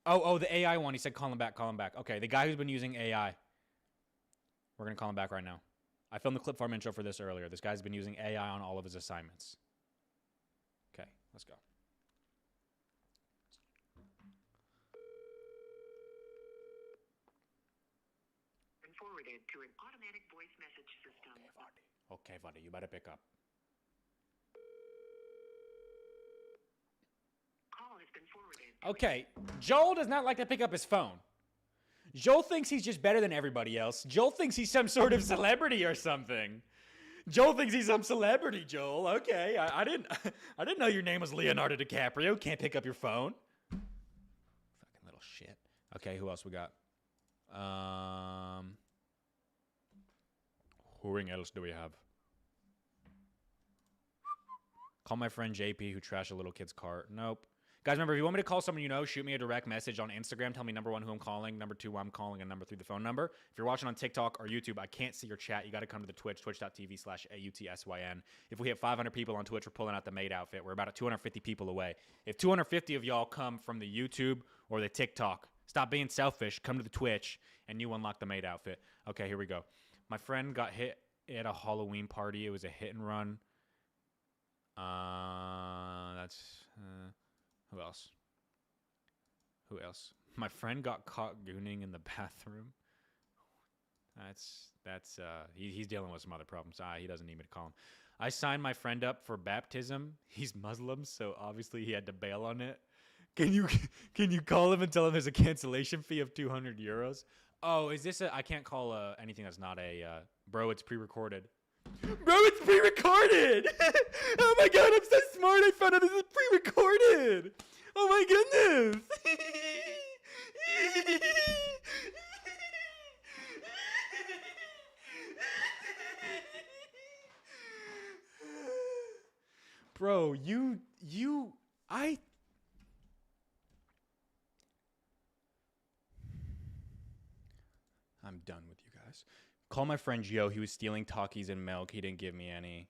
Oh, the AI one. He said call him back. Okay, the guy who's been using AI. We're going to call him back right now. I filmed the Clip Farm intro for this earlier. This guy's been using AI on all of his assignments. Okay, let's go. Been forwarded to an automatic voice message system. Okay, Vadi, you better pick up. Call has been forwarded. Okay, Joel does not like to pick up his phone. Joel thinks he's just better than everybody else. Joel thinks he's some sort of celebrity or something. Joel thinks he's some celebrity, Joel. Okay, I didn't know your name was Leonardo DiCaprio. Can't pick up your phone. Fucking little shit. Okay, who else we got? Who else do we have? Call my friend JP who trashed a little kid's cart. Nope. Guys, remember, if you want me to call someone you know, shoot me a direct message on Instagram. Tell me number 1 who I'm calling, number 2 who I'm calling, and number 3 the phone number. If you're watching on TikTok or YouTube, I can't see your chat. You got to come to the Twitch, twitch.tv/AUTSYN. If we hit 500 people on Twitch, we're pulling out the maid outfit. We're about 250 people away. If 250 of y'all come from the YouTube or the TikTok, stop being selfish. Come to the Twitch, and you unlock the maid outfit. Okay, here we go. My friend got hit at a Halloween party. It was a hit and run. Who else? My friend got caught gooning in the bathroom. He's dealing with some other problems. He doesn't need me to call him. I signed my friend up for baptism. He's Muslim, so obviously he had to bail on it. Can you call him and tell him there's a cancellation fee of 200 euros? Oh, is this I can't call anything that's not a bro, it's pre-recorded. Bro, it's pre-recorded! Oh my god, I'm so smart. I found out this is pre-recorded. Oh my goodness. Bro, I'm done with you guys. Call my friend Joe. He was stealing Takis and milk. He didn't give me any.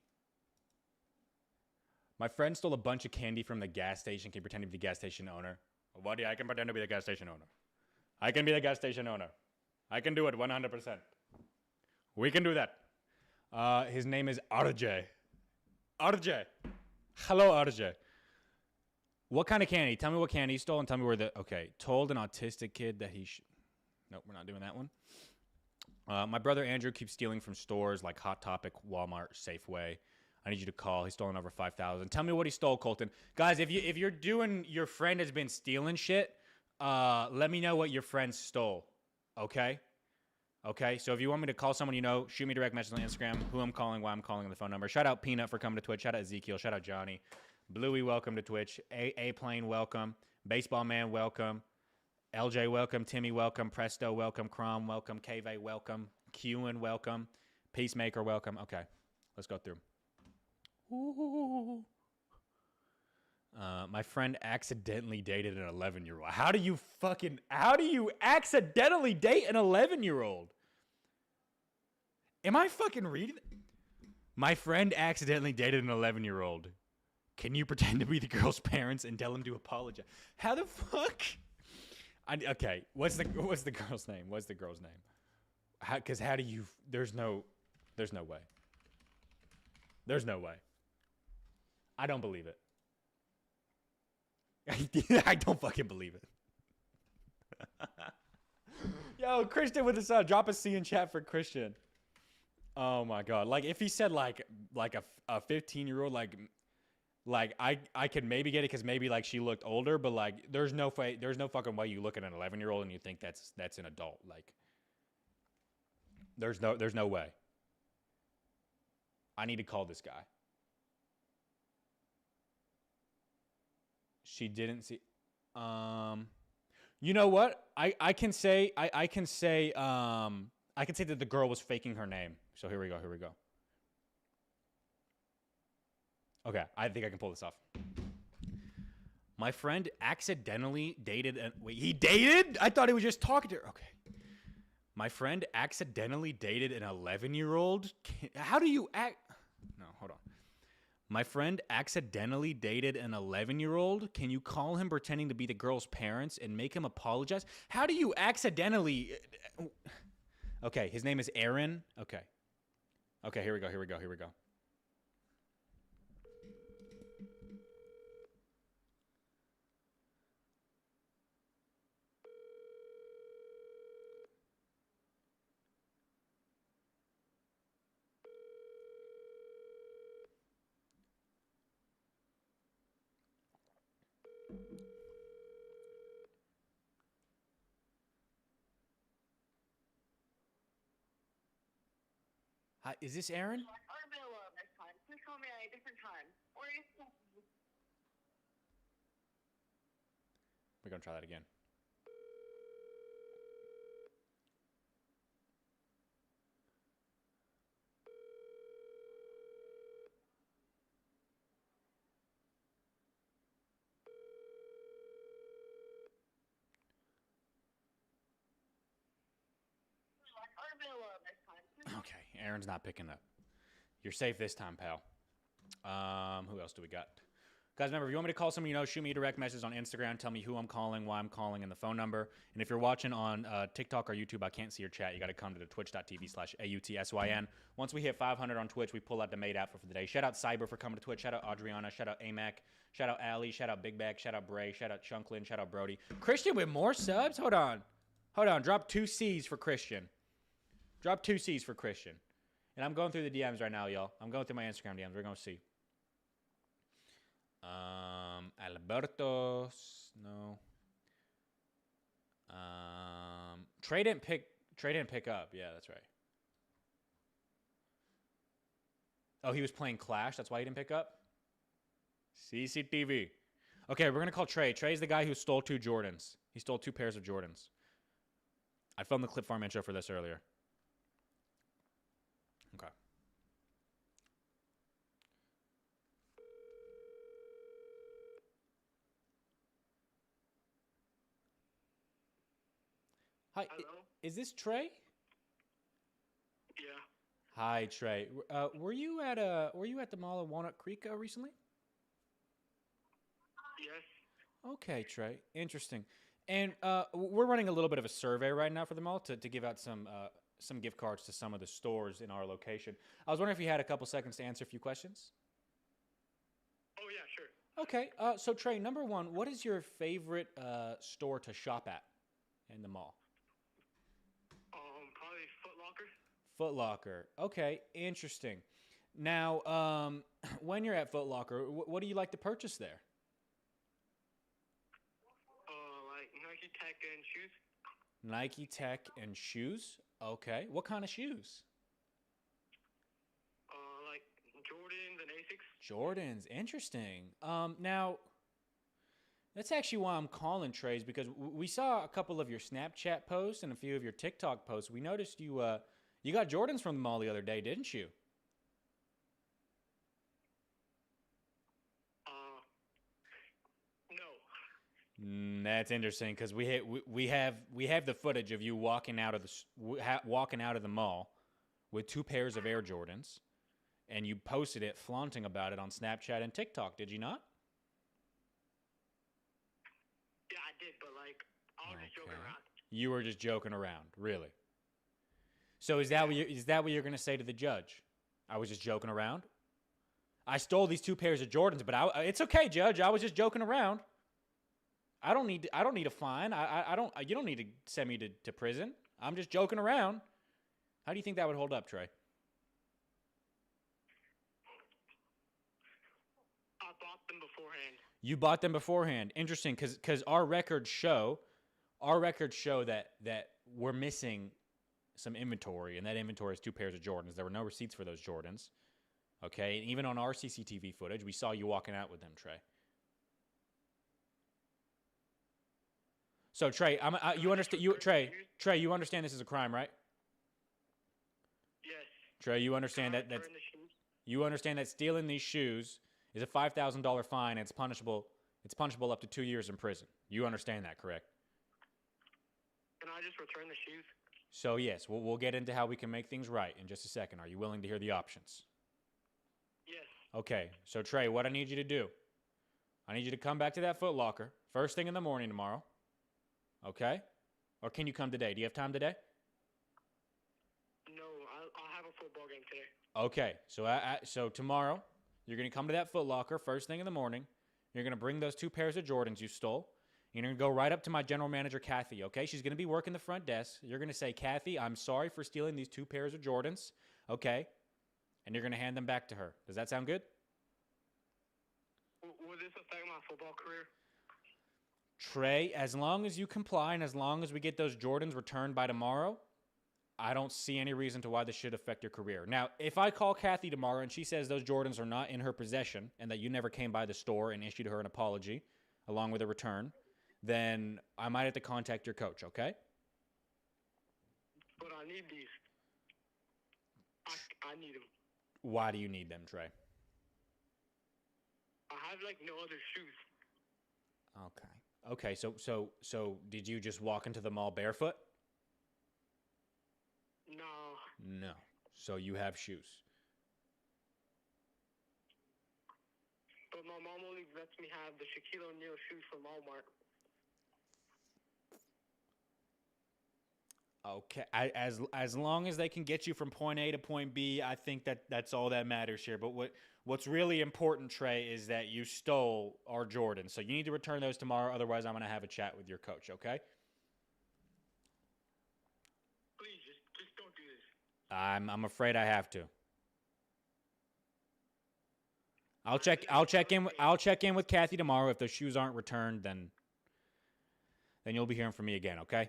My friend stole a bunch of candy from the gas station. Can pretend to be the gas station owner. Buddy, I can pretend to be the gas station owner. I can be the gas station owner. I can do it 100%. We can do that. His name is RJ. RJ. Hello, RJ. What kind of candy? Tell me what candy he stole and tell me where the... Okay. Told an autistic kid that he should... Nope, we're not doing that one. My brother Andrew keeps stealing from stores like Hot Topic, Walmart, Safeway. I need you to call. He's stolen over 5,000. Tell me what he stole, Colton. Guys, if you're doing... Your friend has been stealing shit, let me know what your friend stole. Okay? Okay? So if you want me to call someone you know, shoot me a direct message on Instagram, who I'm calling, why I'm calling, and the phone number. Shout out Peanut for coming to Twitch. Shout out Ezekiel. Shout out Johnny. Bluey, welcome to Twitch. A-Plane, welcome. Baseball Man, welcome. LJ, welcome. Timmy, welcome. Presto, welcome. Crom, welcome. KV, welcome. Qin, welcome. Peacemaker, welcome. Okay, let's go through. Ooh. My friend accidentally dated an 11-year-old. How do you accidentally date an 11-year-old? Am I fucking reading? My friend accidentally dated an 11-year-old. Can you pretend to be the girl's parents and tell him to apologize? How the fuck? Okay, what's the girl's name? What's the girl's name? Because how do you... There's no way. There's no way. I don't believe it. I don't fucking believe it. Yo, Christian with the drop a C in chat for Christian. Oh my god. Like if he said like a 15-year-old like I could maybe get it because maybe like she looked older, but like there's no fucking way you look at an 11-year-old and you think that's an adult. Like there's no way. I need to call this guy. She didn't see. You know what? I can say that the girl was faking her name. So here we go. Okay, I think I can pull this off. My friend accidentally dated he dated? I thought he was just talking to her. Okay. My friend accidentally dated an 11-year-old. How do you act? No, hold on. My friend accidentally dated an 11-year-old. Can you call him pretending to be the girl's parents and make him apologize? How do you accidentally... Okay, his name is Aaron. Okay, here we go. Hi, is this Aaron? Unavailable next time. Please call me at a different time. Or We're gonna try that again. unavailable next time. Okay, Aaron's not picking up. You're safe this time, pal. Who else do we got? Guys, remember, if you want me to call someone you know, shoot me a direct message on Instagram. Tell me who I'm calling, why I'm calling, and the phone number. And if you're watching on TikTok or YouTube, I can't see your chat. You got to come to the twitch.tv/AUTSYN. Once we hit 500 on Twitch, we pull out the made app for the day. Shout out Cyber for coming to Twitch. Shout out Adriana. Shout out AMAC. Shout out Ali. Shout out Big Bag. Shout out Bray. Shout out Chunklin. Shout out Brody. Christian with more subs? Hold on. Drop 2 C's for Christian. Drop 2 C's for Christian. And I'm going through the DMs right now, y'all. I'm going through my Instagram DMs. We're going to see. Alberto, no. Trey didn't pick up. Yeah, that's right. Oh, he was playing Clash. That's why he didn't pick up. CCTV. Okay, we're gonna call Trey. Trey's the guy who stole 2 Jordans. He stole 2 pairs of Jordans. I filmed the clip farm intro for this earlier. Okay. Hi, Hello? is this Trey? Yeah. Hi, Trey. Were you at the mall in Walnut Creek recently? Yes. Okay, Trey. Interesting. And we're running a little bit of a survey right now for the mall to give out some gift cards to some of the stores in our location. I was wondering if you had a couple seconds to answer a few questions. Oh, yeah, sure. Okay. So Trey, number one, what is your favorite store to shop at in the mall? Probably Foot Locker. Foot Locker. Okay, interesting. Now, when you're at Foot Locker, what do you like to purchase there? Like Nike Tech and shoes. Nike Tech and shoes. Okay. What kind of shoes? Like Jordans and Asics. Jordans. Interesting. Now, that's actually why I'm calling, Trays, because we saw a couple of your Snapchat posts and a few of your TikTok posts. We noticed you got Jordans from the mall the other day, didn't you? No. That's interesting because we have the footage of you walking out of the mall with 2 pairs of Air Jordans, and you posted it, flaunting about it on Snapchat and TikTok. Did you not? Yeah, I did, but like I was just joking Okay. around. You were just joking around, really. So is that what you're gonna say to the judge? I was just joking around. I stole these 2 pairs of Jordans, but it's okay, Judge. I was just joking around. I don't need a fine. I don't. You don't need to send me to prison. I'm just joking around. How do you think that would hold up, Trey? I bought them beforehand. You bought them beforehand. Interesting, because our records show that we're missing some inventory, and that inventory is 2 pairs of Jordans. There were no receipts for those Jordans. Okay, and even on our CCTV footage, we saw you walking out with them, Trey. So Trey, you understand? Trey, you understand this is a crime, right? Yes. Trey, you understand that Return the shoes. you understand that stealing these shoes is a $5,000 fine, and it's punishable. It's punishable up to 2 years in prison. You understand that, correct? Can I just return the shoes? So yes, we'll get into how we can make things right in just a second. Are you willing to hear the options? Yes. Okay, so Trey, what I need you to do, I need you to come back to that Foot Locker first thing in the morning tomorrow. Okay? Or can you come today? Do you have time today? No, I'll have a football game today. Okay, so tomorrow you're gonna come to that Foot Locker first thing in the morning. You're gonna bring those 2 pairs of Jordans you stole. You're gonna go right up to my general manager, Kathy. Okay, she's gonna be working the front desk. You're gonna say, Kathy, I'm sorry for stealing these 2 pairs of Jordans. Okay, and you're gonna hand them back to her. Does that sound good? Will this affect my football career? Trey, as long as you comply and as long as we get those Jordans returned by tomorrow, I don't see any reason to why this should affect your career. Now, if I call Kathy tomorrow and she says those Jordans are not in her possession and that you never came by the store and issued her an apology along with a return, then I might have to contact your coach, okay? But I need these. I need them. Why do you need them, Trey? I have like no other shoes. Okay, so did you just walk into the mall barefoot? No. No. So you have shoes. But my mom only lets me have the Shaquille O'Neal shoes from Walmart. Okay, as long as they can get you from point A to point B, I think that's all that matters here. But what's really important, Trey, is that you stole our Jordans. So you need to return those tomorrow. Otherwise, I'm going to have a chat with your coach. Okay? Please, just don't do this. I'm afraid I have to. I'll check in with Kathy tomorrow. If those shoes aren't returned, then you'll be hearing from me again. Okay?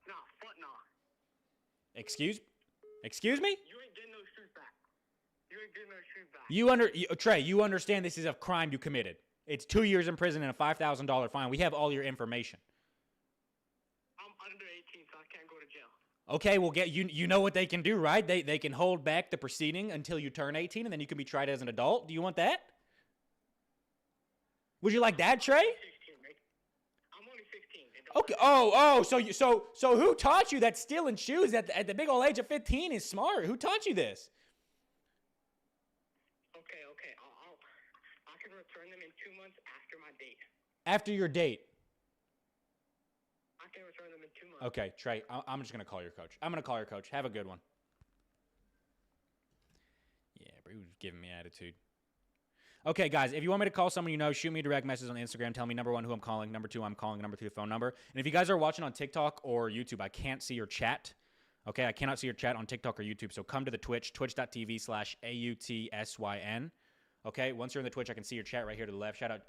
Nah, fuck nah. Excuse me? You ain't getting those shoes back. You ain't getting those shoes back. Trey, you understand this is a crime you committed. It's 2 years in prison and a $5,000 fine. We have all your information. I'm under 18, so I can't go to jail. Okay, well, you know what they can do, right? They can hold back the proceeding until you turn 18, and then you can be tried as an adult. Do you want that? Would you like that, Trey? 16, mate. I'm only 16. It Okay. Oh. So who taught you that stealing shoes at the big old age of 15 is smart? Who taught you this? Okay. I can return them in 2 months after my date. After your date. I can return them in 2 months. Okay, Trey. I'm just gonna call your coach. I'm gonna call your coach. Have a good one. Yeah, but he was giving me attitude. Okay, guys, if you want me to call someone you know, shoot me a direct message on Instagram. Tell me, number one, who I'm calling. Number two, I'm calling. Number two, the phone number. And if you guys are watching on TikTok or YouTube, I can't see your chat. Okay, I cannot see your chat on TikTok or YouTube. So come to the Twitch, twitch.tv/AUTSYN. Okay, once you're in the Twitch, I can see your chat right here to the left. Shout out,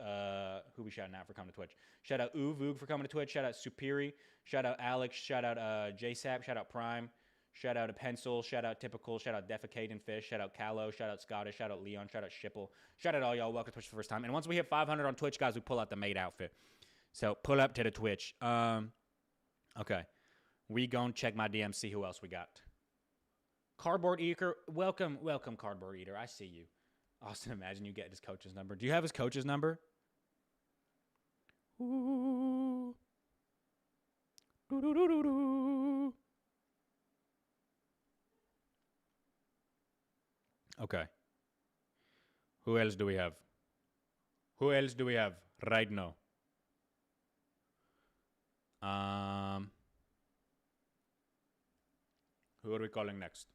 who we shouting out for coming to Twitch? Shout out Uvug for coming to Twitch. Shout out Superi. Shout out Alex. Shout out JSAP. Shout out Prime. Shout out to Pencil. Shout out Typical. Shout out Defecating Fish. Shout out Callow. Shout out Scottish. Shout out Leon. Shout out Shipple. Shout out all y'all. Welcome to Twitch for the first time. And once we hit 500 on Twitch, guys, we pull out the maid outfit. So pull up to the Twitch. Okay. We gonna check my DM, see who else we got. Cardboard Eater. Welcome, Cardboard Eater. I see you. Austin, imagine you get his coach's number. Do you have his coach's number? Ooh. Doo-doo-doo-doo-doo. Okay. Who else do we have? Who else do we have right now? Who are we calling next?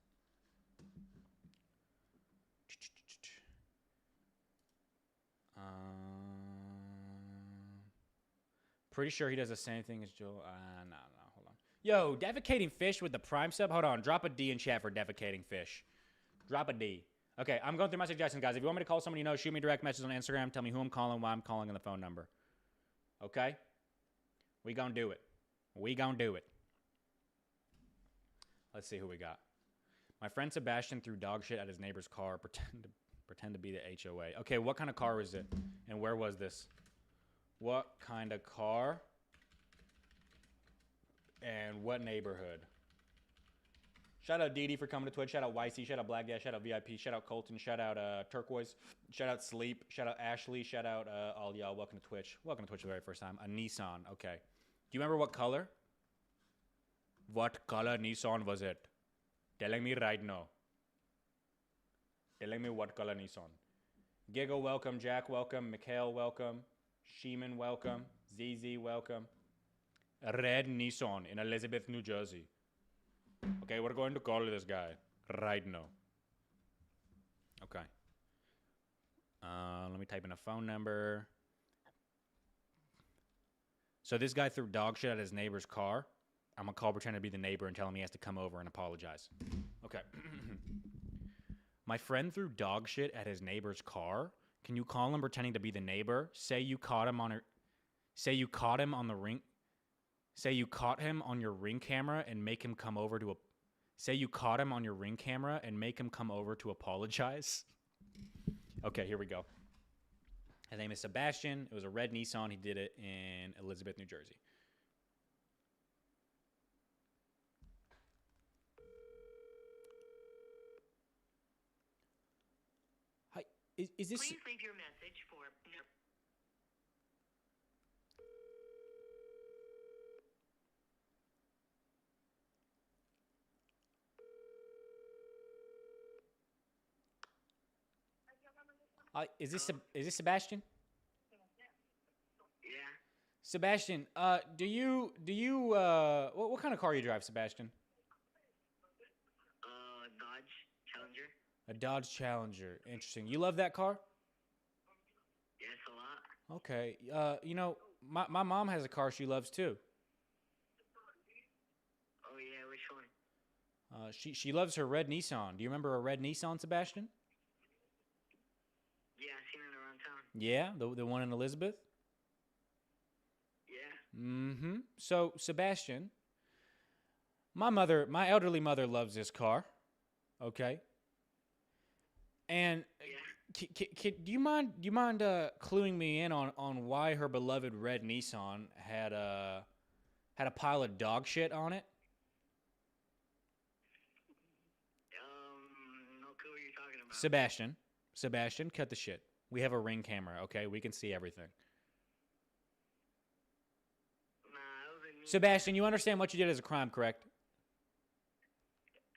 Pretty sure he does the same thing as Joel. No, hold on. Yo, Defecating Fish with the Prime sub. Hold on. Drop a D in chat for Defecating Fish. Drop a D. Okay, I'm going through my suggestions, guys. If you want me to call someone you know, shoot me direct messages on Instagram. Tell me who I'm calling, why I'm calling, and the phone number. Okay? We gonna do it. We gonna do it. Let's see who we got. My friend Sebastian threw dog shit at his neighbor's car. Pretend to be the HOA. Okay, what kind of car was it? And where was this? What kind of car? And what neighborhood? Shout out Dee for coming to Twitch. Shout out YC. Shout out Black Gas. Shout out VIP. Shout out Colton. Shout out Turquoise. Shout out Sleep. Shout out Ashley. Shout out all y'all. Welcome to Twitch. Welcome to Twitch the very first time. A Nissan. Okay. Do you remember what color? What color Nissan was it? Telling me right now. Telling me what color Nissan. Giggle, welcome. Jack, welcome. Mikhail, welcome. Sheeman, welcome. ZZ, welcome. A red Nissan in Elizabeth, New Jersey. Okay, we're going to call this guy right now. Okay. Let me type in a phone number. So this guy threw dog shit at his neighbor's car. I'm going to call pretend to be the neighbor and tell him he has to come over and apologize. Okay. My friend threw dog shit at his neighbor's car. Can you call him pretending to be the neighbor? Say you caught him on the ring. Say you caught him on your Ring camera and make him come over to Say you caught him on your Ring camera and make him come over to apologize. Okay, here we go. His name is Sebastian. It was a red Nissan. He did it in Elizabeth, New Jersey. Hi, is this... Please leave your message for... No. Is this Sebastian? Yeah. Sebastian, do you what kind of car you drive, Sebastian? Dodge Challenger. A Dodge Challenger. Interesting. You love that car? Yes, a lot. Okay. You know, my mom has a car she loves too. Oh yeah, which one? She loves her red Nissan. Do you remember a red Nissan, Sebastian? Yeah, I've seen it around town. Yeah, the one in Elizabeth? Yeah. Mm-hmm. So, Sebastian, my elderly mother loves this car. Okay. And Yeah. do you mind cluing me in on why her beloved red Nissan had a pile of dog shit on it? No clue what you're talking about. Sebastian, cut the shit. We have a Ring camera, okay? We can see everything. Nah, it was Sebastian, you understand what you did as a crime, correct?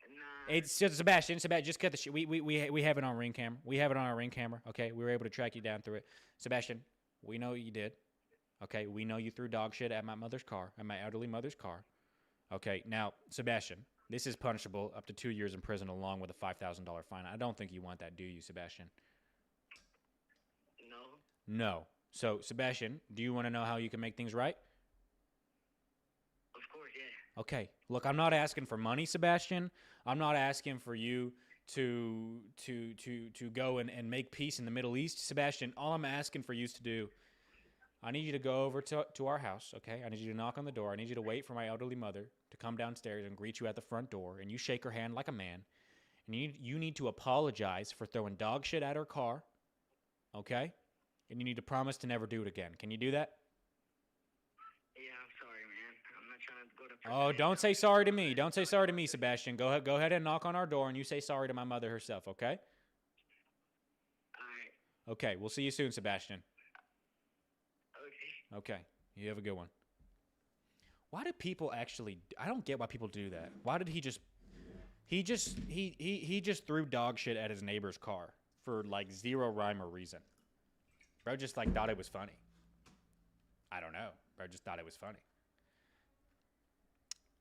Nah. It's just Sebastian, just cut the shit. We have it on ring camera. We have it on our ring camera. Okay, we were able to track you down through it. Sebastian, we know what you did. Okay, we know you threw dog shit at my mother's car, at my elderly mother's car. Okay, now Sebastian, this is punishable up to 2 years in prison along with a $5,000 fine. I don't think you want that, do you, Sebastian? No. No. So Sebastian, do you want to know how you can make things right? Of course, yeah. Okay. Look, I'm not asking for money, Sebastian. I'm not asking for you to go and make peace in the Middle East, Sebastian. All I'm asking for you to do, I need you to go over to our house, okay? I need you to knock on the door. I need you to wait for my elderly mother to come downstairs and greet you at the front door, and you shake her hand like a man. And you need to apologize for throwing dog shit at her car, okay? And you need to promise to never do it again. Can you do that? Yeah, I'm sorry, man. I'm not trying to go to prison. Oh, don't say sorry to me. Don't say sorry to me, Sebastian. Go ahead and knock on our door, and you say sorry to my mother herself, okay? Alright. Okay, we'll see you soon, Sebastian. Okay. Okay, you have a good one. Why do people actually? I don't get why people do that. Why did he just threw dog shit at his neighbor's car for like zero rhyme or reason? Bro just like thought it was funny. I don't know. Bro just thought it was funny.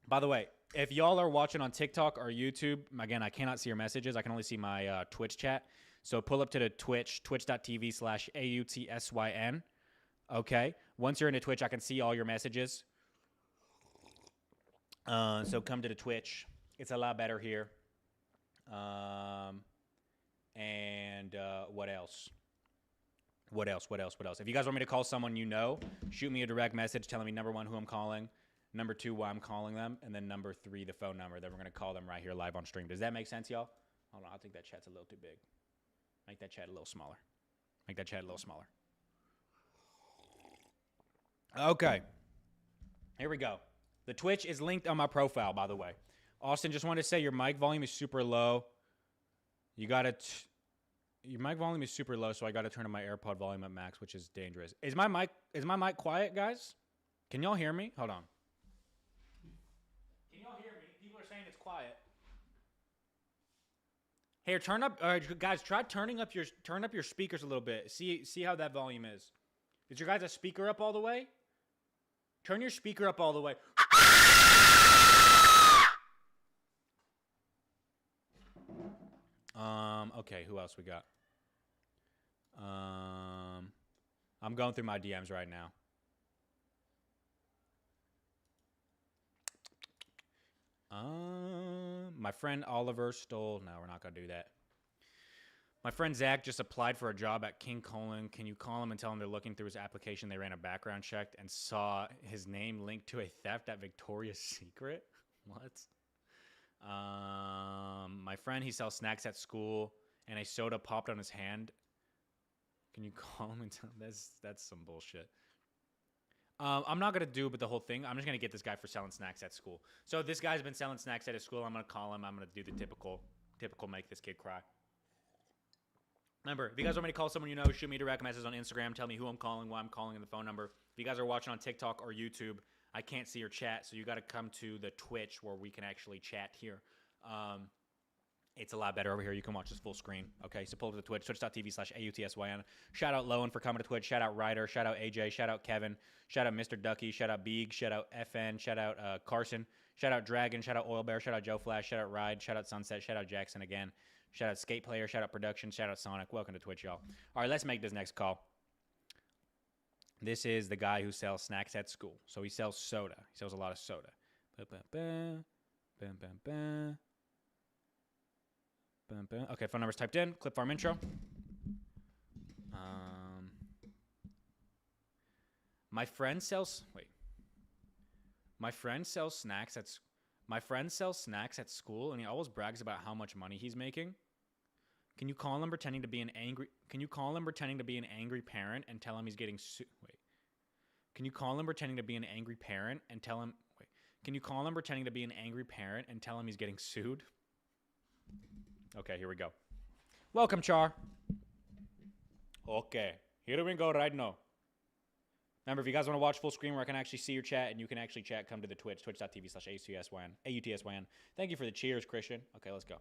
By the way, if y'all are watching on TikTok or YouTube, again, I cannot see your messages. I can only see my Twitch chat. So pull up to the Twitch, twitch.tv/AUTSYN. Okay. Once you're into Twitch, I can see all your messages. So come to the Twitch. It's a lot better here. And what else? What else? If you guys want me to call someone you know, shoot me a direct message telling me, number one, who I'm calling, number two, why I'm calling them, and then number three, the phone number. Then we're going to call them right here live on stream. Does that make sense, y'all? Hold on. I think that chat's a little too big. Make that chat a little smaller. Okay. Here we go. The Twitch is linked on my profile, by the way. Austin, just wanted to say your mic volume is super low. Your mic volume is super low, so I got to turn on my AirPod volume at max, which is dangerous. Is my mic quiet, guys? Can y'all hear me? Hold on. Can y'all hear me? People are saying it's quiet. Here, turn up, guys. Try turn up your speakers a little bit. See how that volume is. Is your guys' speaker up all the way? Turn your speaker up all the way. Okay, who else we got? I'm going through my DMs right now. My friend Oliver stole. No, we're not gonna do that. My friend Zach just applied for a job at King Colon. Can you call him and tell him they're looking through his application? They ran a background check and saw his name linked to a theft at Victoria's Secret. What? My friend, he sells snacks at school, and a soda popped on his hand. Can you call him and tell him that's some bullshit? I'm not gonna do the whole thing. I'm just gonna get this guy for selling snacks at school. So this guy's been selling snacks at his school. I'm gonna call him. I'm gonna do the typical make this kid cry. Remember, if you guys want me to call someone you know, shoot me a direct message on Instagram. Tell me who I'm calling, why I'm calling, and the phone number. If you guys are watching on TikTok or YouTube, I can't see your chat, so you got to come to the Twitch where we can actually chat here. It's a lot better over here. You can watch this full screen. Okay, so pull up to the Twitch, twitch.tv/AUTSYN. Shout out Lowen for coming to Twitch. Shout out Ryder. Shout out AJ. Shout out Kevin. Shout out Mr. Ducky. Shout out Beeg. Shout out FN. Shout out Carson. Shout out Dragon. Shout out Oil Bear. Shout out Joe Flash. Shout out Ride. Shout out Sunset. Shout out Jackson again. Shout out Skate Player. Shout out Production. Shout out Sonic. Welcome to Twitch, y'all. All right, let's make this next call. This is the guy who sells snacks at school. So he sells soda. He sells a lot of soda. Okay, phone number's typed in. Clip farm intro. My friend sells snacks at school, and he always brags about how much money he's making. Can you call him pretending to be an angry parent and tell him he's getting sued? Can you call him pretending to be an angry parent and tell him he's getting sued? Okay, here we go. Welcome, Char. Okay, here we go right now. Remember, if you guys want to watch full screen where I can actually see your chat and you can actually chat, come to the Twitch, twitch.tv/AUTSYN. AUTSYN. Thank you for the cheers, Christian. Okay, let's go.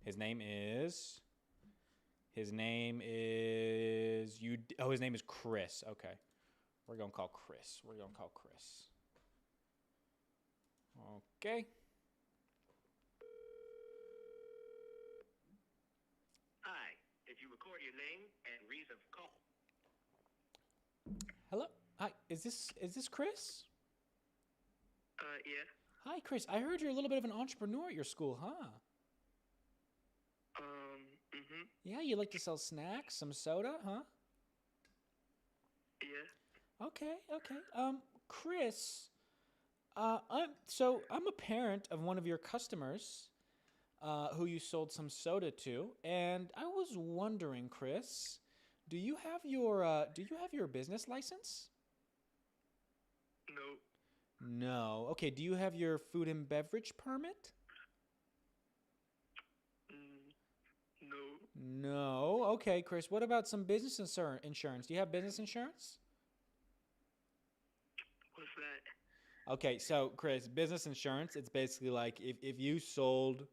His name is His name is Chris. Okay. We're going to call Chris. Okay. Hi. Did you record your name and reason for call? Hello. Hi. Is this Chris? Yeah. Hi, Chris. I heard you're a little bit of an entrepreneur at your school, huh? Yeah, you like to sell snacks, some soda, huh? Yeah. Okay. Chris, I'm a parent of one of your customers, who you sold some soda to, and I was wondering, Chris, do you have your business license? No. No. Okay. Do you have your food and beverage permit? No. No. Okay, Chris. What about some business insurance? Do you have business insurance? What's that? Okay, so Chris, business insurance, it's basically like if you sold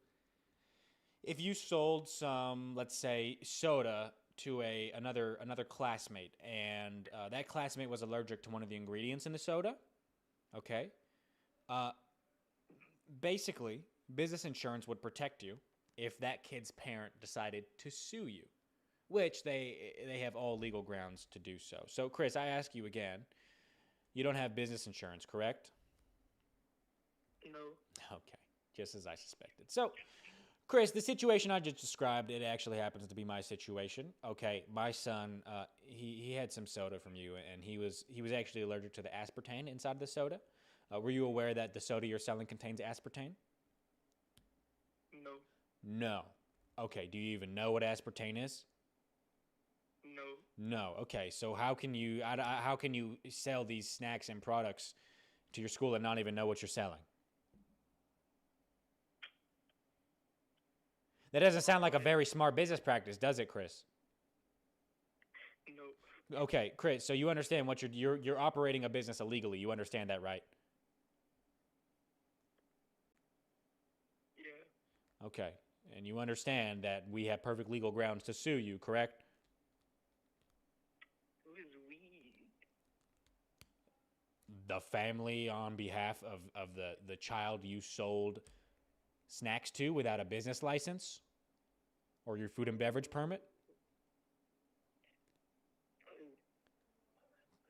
some, let's say, soda to another classmate, and that classmate was allergic to one of the ingredients in the soda, okay? Basically, business insurance would protect you if that kid's parent decided to sue you, which they have all legal grounds to do so. So, Chris, I ask you again, you don't have business insurance, correct? No. Okay, just as I suspected. So, Chris, the situation I just described, it actually happens to be my situation. Okay, my son, he had some soda from you, and he was actually allergic to the aspartame inside the soda. Were you aware that the soda you're selling contains aspartame? No. No. Okay, do you even know what aspartame is? No. No. Okay, so how can you sell these snacks and products to your school and not even know what you're selling? That doesn't sound like a very smart business practice, does it, Chris? No. Okay, Chris, so you understand what you're operating a business illegally. You understand that, right? Yeah. Okay. And you understand that we have perfect legal grounds to sue you, correct? Who is we? The family on behalf of the child you sold snacks to without a business license or your food and beverage permit.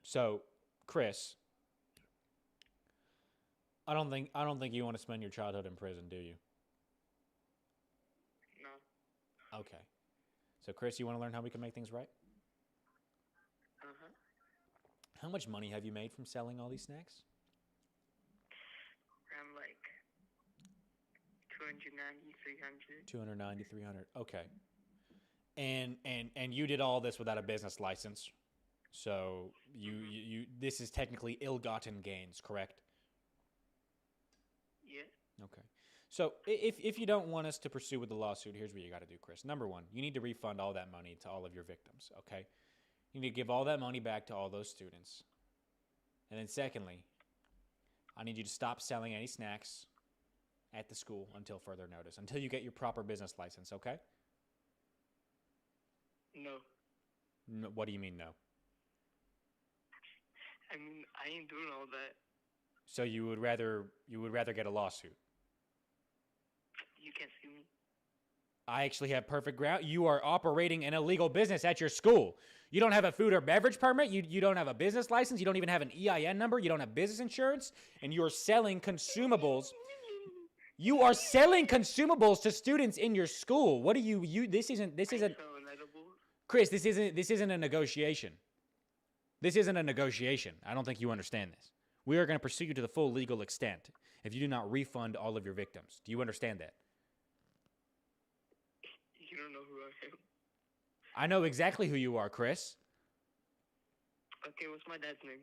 So, Chris, I don't think you want to spend your childhood in prison, do you? No. Okay. So, Chris, you want to learn how we can make things right? Uh-huh. How much money have you made from selling all these snacks? I'm like 290, 300. 290, 300. Okay. And you did all this without a business license. So you this is technically ill-gotten gains, correct? Yeah. Okay. So if you don't want us to pursue with the lawsuit, here's what you got to do, Chris. Number one, you need to refund all that money to all of your victims, okay? You need to give all that money back to all those students. And then secondly, I need you to stop selling any snacks at the school until further notice, until you get your proper business license, okay? No. No, what do you mean no? I mean, I ain't doing all that. So you would rather get a lawsuit? You can't sue me. I actually have perfect ground. You are operating an illegal business at your school. You don't have a food or beverage permit. You don't have a business license. You don't even have an EIN number. You don't have business insurance. And you're selling consumables. You are selling consumables to students in your school. What do you this isn't Selling edibles. Chris, this isn't a negotiation. This isn't a negotiation. I don't think you understand this. We are going to pursue you to the full legal extent if you do not refund all of your victims. Do you understand that? You don't know who I am. I know exactly who you are, Chris. Okay, what's my dad's name?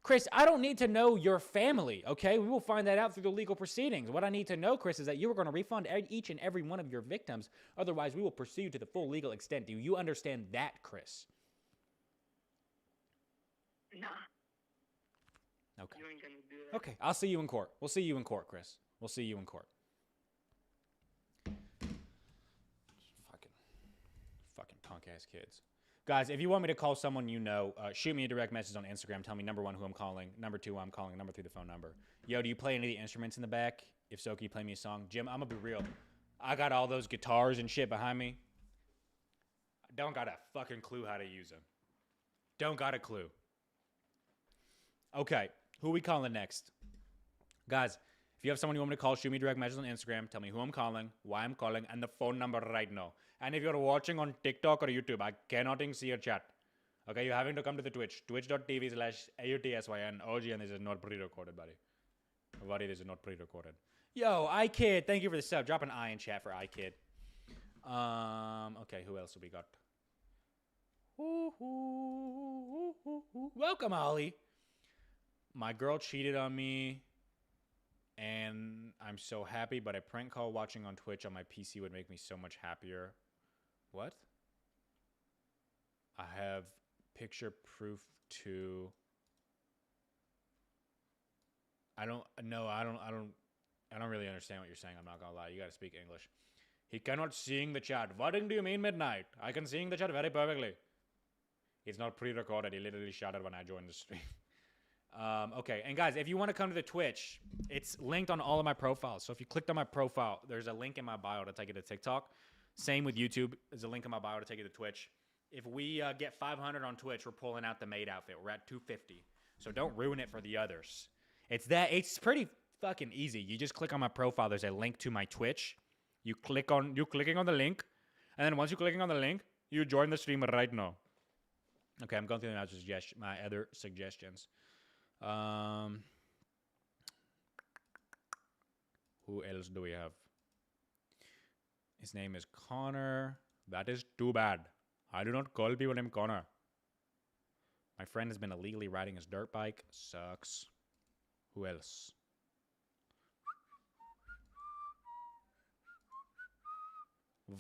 Chris, I don't need to know your family, okay? We will find that out through the legal proceedings. What I need to know, Chris, is that you are going to refund each and every one of your victims. Otherwise, we will pursue you to the full legal extent. Do you understand that, Chris? Nah. Okay. You ain't gonna do that. Okay, I'll see you in court. We'll see you in court, Chris. We'll see you in court. Fucking punk ass kids. Guys, if you want me to call someone you know, shoot me a direct message on Instagram. Tell me, number 1, who I'm calling. Number 2, I'm calling. Number 3, the phone number. Yo, do you play any of the instruments in the back? If so, can you play me a song? Jim, I'm going to be real. I got all those guitars and shit behind me. I don't got a fucking clue how to use them. Don't got a clue. Okay, who we calling next? Guys, if you have someone you want me to call, shoot me a direct message on Instagram. Tell me who I'm calling, why I'm calling, and the phone number right now. And if you're watching on TikTok or YouTube, I cannot even see your chat. Okay, you're having to come to the Twitch. Twitch.tv/AUTSYN. OG, and this is not pre-recorded, buddy. Buddy, this is not pre-recorded. Yo, iKid, thank you for the sub. Drop an I in chat for iKid. Okay, who else have we got? Welcome, Ollie. My girl cheated on me, and I'm so happy, but a prank call watching on Twitch on my PC would make me so much happier. What? I have picture proof to... I don't really understand what you're saying. I'm not gonna lie. You gotta speak English. He cannot sing the chat. What do you mean midnight? I can sing the chat very perfectly. It's not pre-recorded. He literally shouted when I joined the stream. Okay, and guys, if you want to come to the Twitch, it's linked on all of my profiles. So if you clicked on my profile, there's a link in my bio to take you to TikTok. Same with YouTube. There's a link in my bio to take you to Twitch. If we get 500 on Twitch, we're pulling out the maid outfit. We're at 250. So don't ruin it for the others. It's pretty fucking easy. You just click on my profile. There's a link to my Twitch. You clicking on the link, and then once you're clicking on the link, you join the stream right now. Okay, I'm going through my other suggestions. Who else do we have? His name is Connor. That is too bad. I do not call people named Connor. My friend has been illegally riding his dirt bike. Sucks. Who else?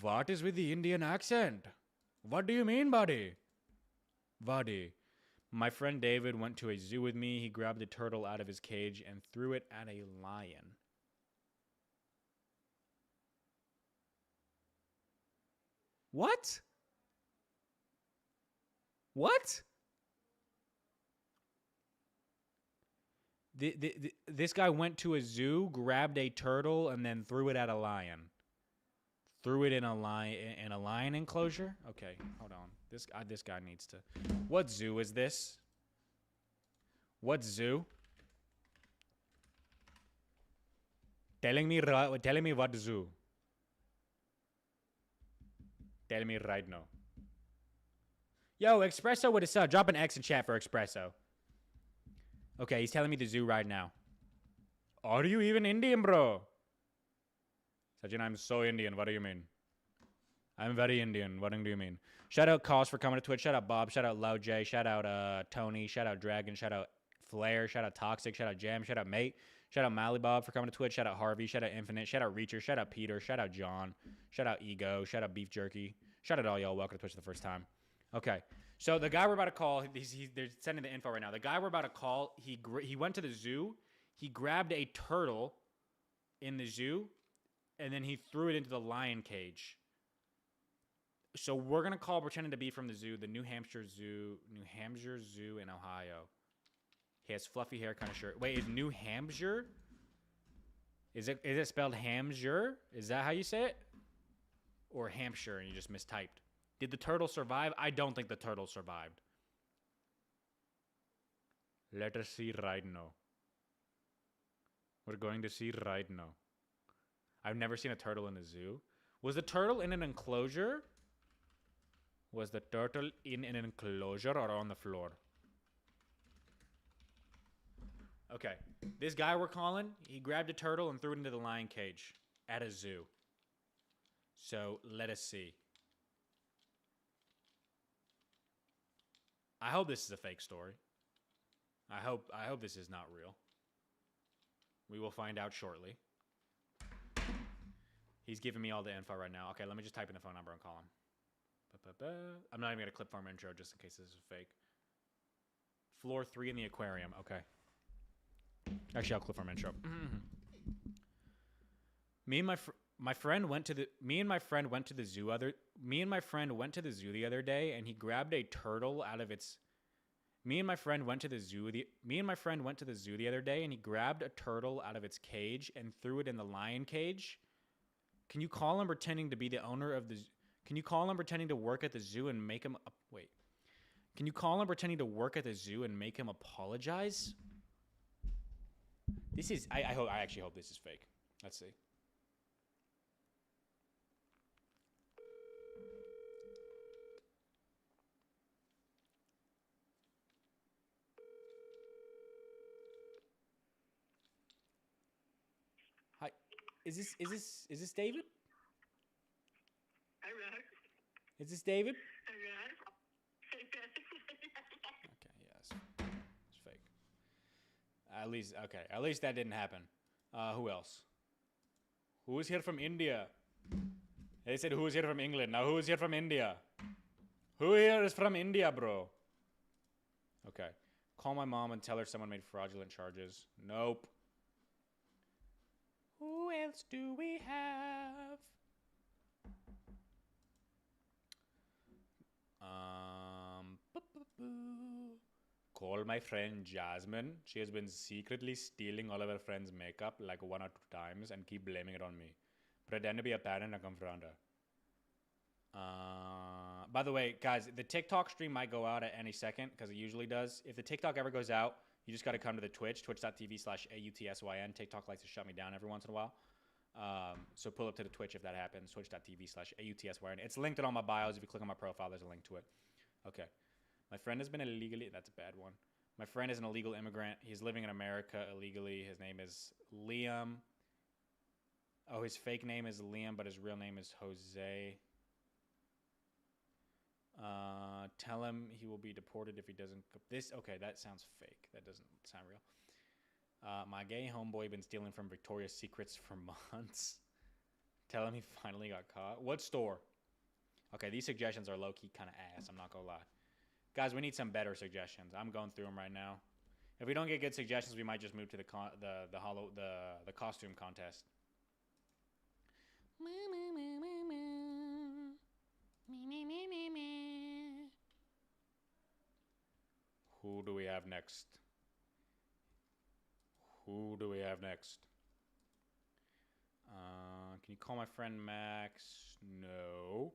What is with the Indian accent? What do you mean, buddy? Buddy. My friend David went to a zoo with me. He grabbed a turtle out of his cage and threw it at a lion. What? What? This guy went to a zoo, grabbed a turtle, and then threw it at a lion. Threw it in a lion enclosure? Okay, hold on. This guy needs to... What zoo is this? What zoo? Telling me what zoo? Tell me right now. Yo, Espresso with a sub. Drop an X in chat for Espresso. Okay, he's telling me the zoo right now. Are you even Indian, bro? Sajin, I'm so Indian. What do you mean? I'm very Indian. What do you mean? Shout out Cos for coming to Twitch. Shout out Bob. Shout out Low J. Shout out Tony. Shout out Dragon. Shout out Flare. Shout out Toxic. Shout out Jam. Shout out Mate. Shout out Malibob for coming to Twitch. Shout out Harvey. Shout out Infinite. Shout out Reacher. Shout out Peter. Shout out John. Shout out Ego. Shout out Beef Jerky. Shout out all y'all. Welcome to Twitch for the first time. Okay. So the guy we're about to call, they're sending the info right now. The guy we're about to call, he went to the zoo. He grabbed a turtle in the zoo, and then he threw it into the lion cage. So we're going to call pretending to be from the zoo, the New Hampshire Zoo in Ohio. He has fluffy hair kind of shirt. Wait, is New Hampshire? Is it spelled Hampshire? Is that how you say it? Or Hampshire and you just mistyped? Did the turtle survive? I don't think the turtle survived. Let us see right now. We're going to see right now. I've never seen a turtle in a zoo. Was the turtle in an enclosure? Was the turtle in an enclosure or on the floor? Okay. This guy we're calling, he grabbed a turtle and threw it into the lion cage at a zoo. So let us see. I hope this is a fake story. I hope this is not real. We will find out shortly. He's giving me all the info right now. Okay, let me just type in the phone number and call him. I'm not even going to clip farm intro just in case this is fake. Floor 3 in the aquarium. Okay. Actually, I'll clip from intro. Me and my friend went to the zoo the other day, and he grabbed a turtle out of its. Me and my friend went to the zoo the other day, and he grabbed a turtle out of its cage and threw it in the lion cage. Can you call him pretending to be the owner of the? Can you call him pretending to work at the zoo and make him wait? Can you call him pretending to work at the zoo and make him apologize? This is. I actually hope this is fake. Let's see. Hi. Is this David? Is this David? Okay, yeah, it's fake. At least that didn't happen. Who else? Who is here from India? They said who is here from England. Now who is here from India? Who here is from India, bro? Okay. Call my mom and tell her someone made fraudulent charges. Nope. Who else do we have? Call my friend Jasmine. She has been secretly stealing all of her friends' makeup like 1 or 2 times and keep blaming it on me. Pretend to be a parent and confront her. By the way, guys, the TikTok stream might go out at any second because it usually does. If the TikTok ever goes out, you just got to come to the Twitch, twitch.tv/AUTSYN. TikTok likes to shut me down every once in a while. So pull up to the Twitch if that happens, twitch.tv/AUTSYN. It's linked in all my bios. If you click on my profile, there's a link to it. Okay. My friend has been illegally... That's a bad one. My friend is an illegal immigrant. He's living in America illegally. His name is Liam. Oh, his fake name is Liam, but his real name is Jose. Tell him he will be deported if he doesn't... Okay, that sounds fake. That doesn't sound real. My gay homeboy been stealing from Victoria's Secrets for months. Tell him he finally got caught. What store? Okay, these suggestions are low-key kind of ass. I'm not gonna lie. Guys, we need some better suggestions. I'm going through them right now. If we don't get good suggestions, we might just move to the costume contest. Who do we have next? Who do we have next? Can you call my friend Max? No.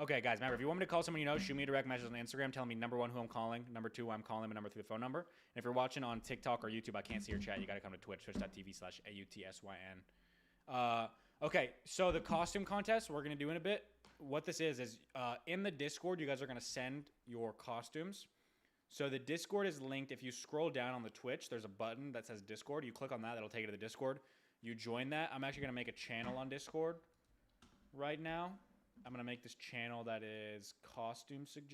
Okay, guys, remember, if you want me to call someone you know, shoot me a direct message on Instagram telling me, number 1, who I'm calling, number 2, why I'm calling, and number 3, the phone number. And if you're watching on TikTok or YouTube, I can't see your chat. You got to come to Twitch, twitch.tv/AUTSYN. Okay, so the costume contest we're going to do in a bit. What this is in the Discord, you guys are going to send your costumes. So the Discord is linked. If you scroll down on the Twitch, there's a button that says Discord. You click on that. That'll take you to the Discord. You join that. I'm actually going to make a channel on Discord right now. I'm going to make this channel that is costume let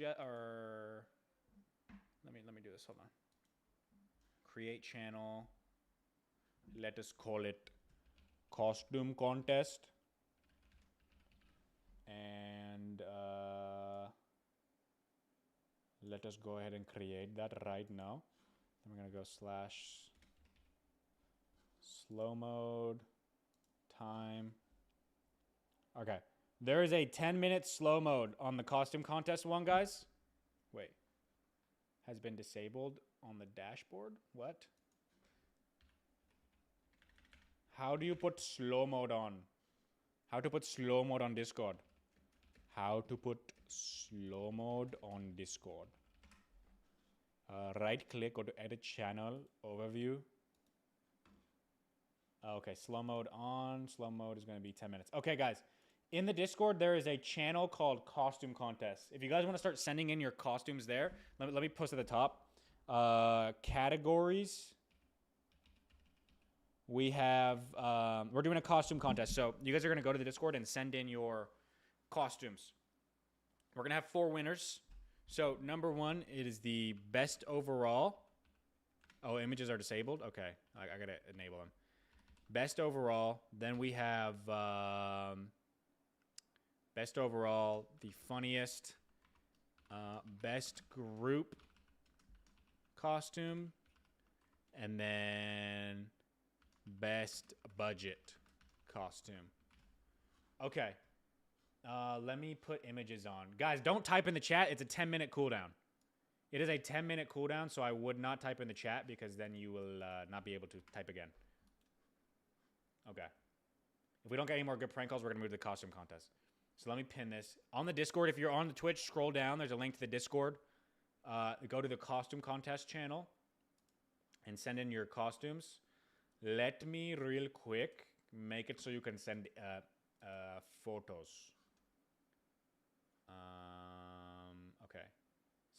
me do this. Hold on. Create channel. Let us call it costume contest. And let us go ahead and create that right now. Then we're going to go /slow mode time. Okay. There is a 10-minute slow mode on the costume contest one, guys. Wait. Has been disabled on the dashboard? What? How do you put slow mode on? How to put slow mode on Discord? How to put slow mode on Discord? Right click, go to edit channel, overview. Okay, slow mode on. Slow mode is going to be 10 minutes. Okay, guys. In the Discord, there is a channel called Costume Contest. If you guys want to start sending in your costumes there, let me post at the top. Categories. We have, we're doing a costume contest. So you guys are going to go to the Discord and send in your costumes. We're going to have 4 winners. So number 1, it is the best overall. Oh, images are disabled? Okay, I got to enable them. Best overall. Then we have... best overall, the funniest, best group costume, and then best budget costume. Okay. Let me put images on. Guys, don't type in the chat. It's a 10-minute cooldown. It is a 10-minute cooldown, so I would not type in the chat because then you will not be able to type again. Okay. If we don't get any more good prank calls, we're going to move to the costume contest. So let me pin this. On the Discord, if you're on the Twitch, scroll down. There's a link to the Discord. Go to the costume contest channel and send in your costumes. Let me real quick make it so you can send photos. Okay.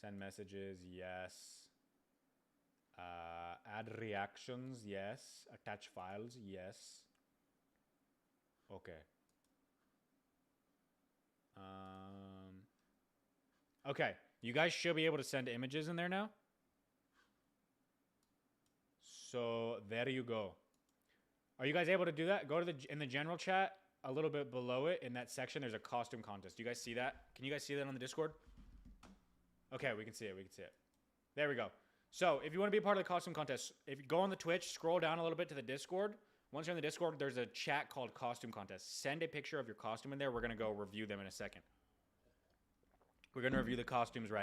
Send messages, yes. Add reactions, yes. Attach files, yes. Okay. Okay. You guys should be able to send images in there now. So there you go. Are you guys able to do that? Go to in the general chat, a little bit below it, in that section, there's a costume contest. Do you guys see that? Can you guys see that on the Discord? Okay, we can see it. We can see it. There we go. So if you want to be a part of the costume contest, if you go on the Twitch, scroll down a little bit to the Discord. Once you're in the Discord, there's a chat called costume contest. Send a picture of your costume in there. We're going to go review them in a second. We're going to review the costumes right now.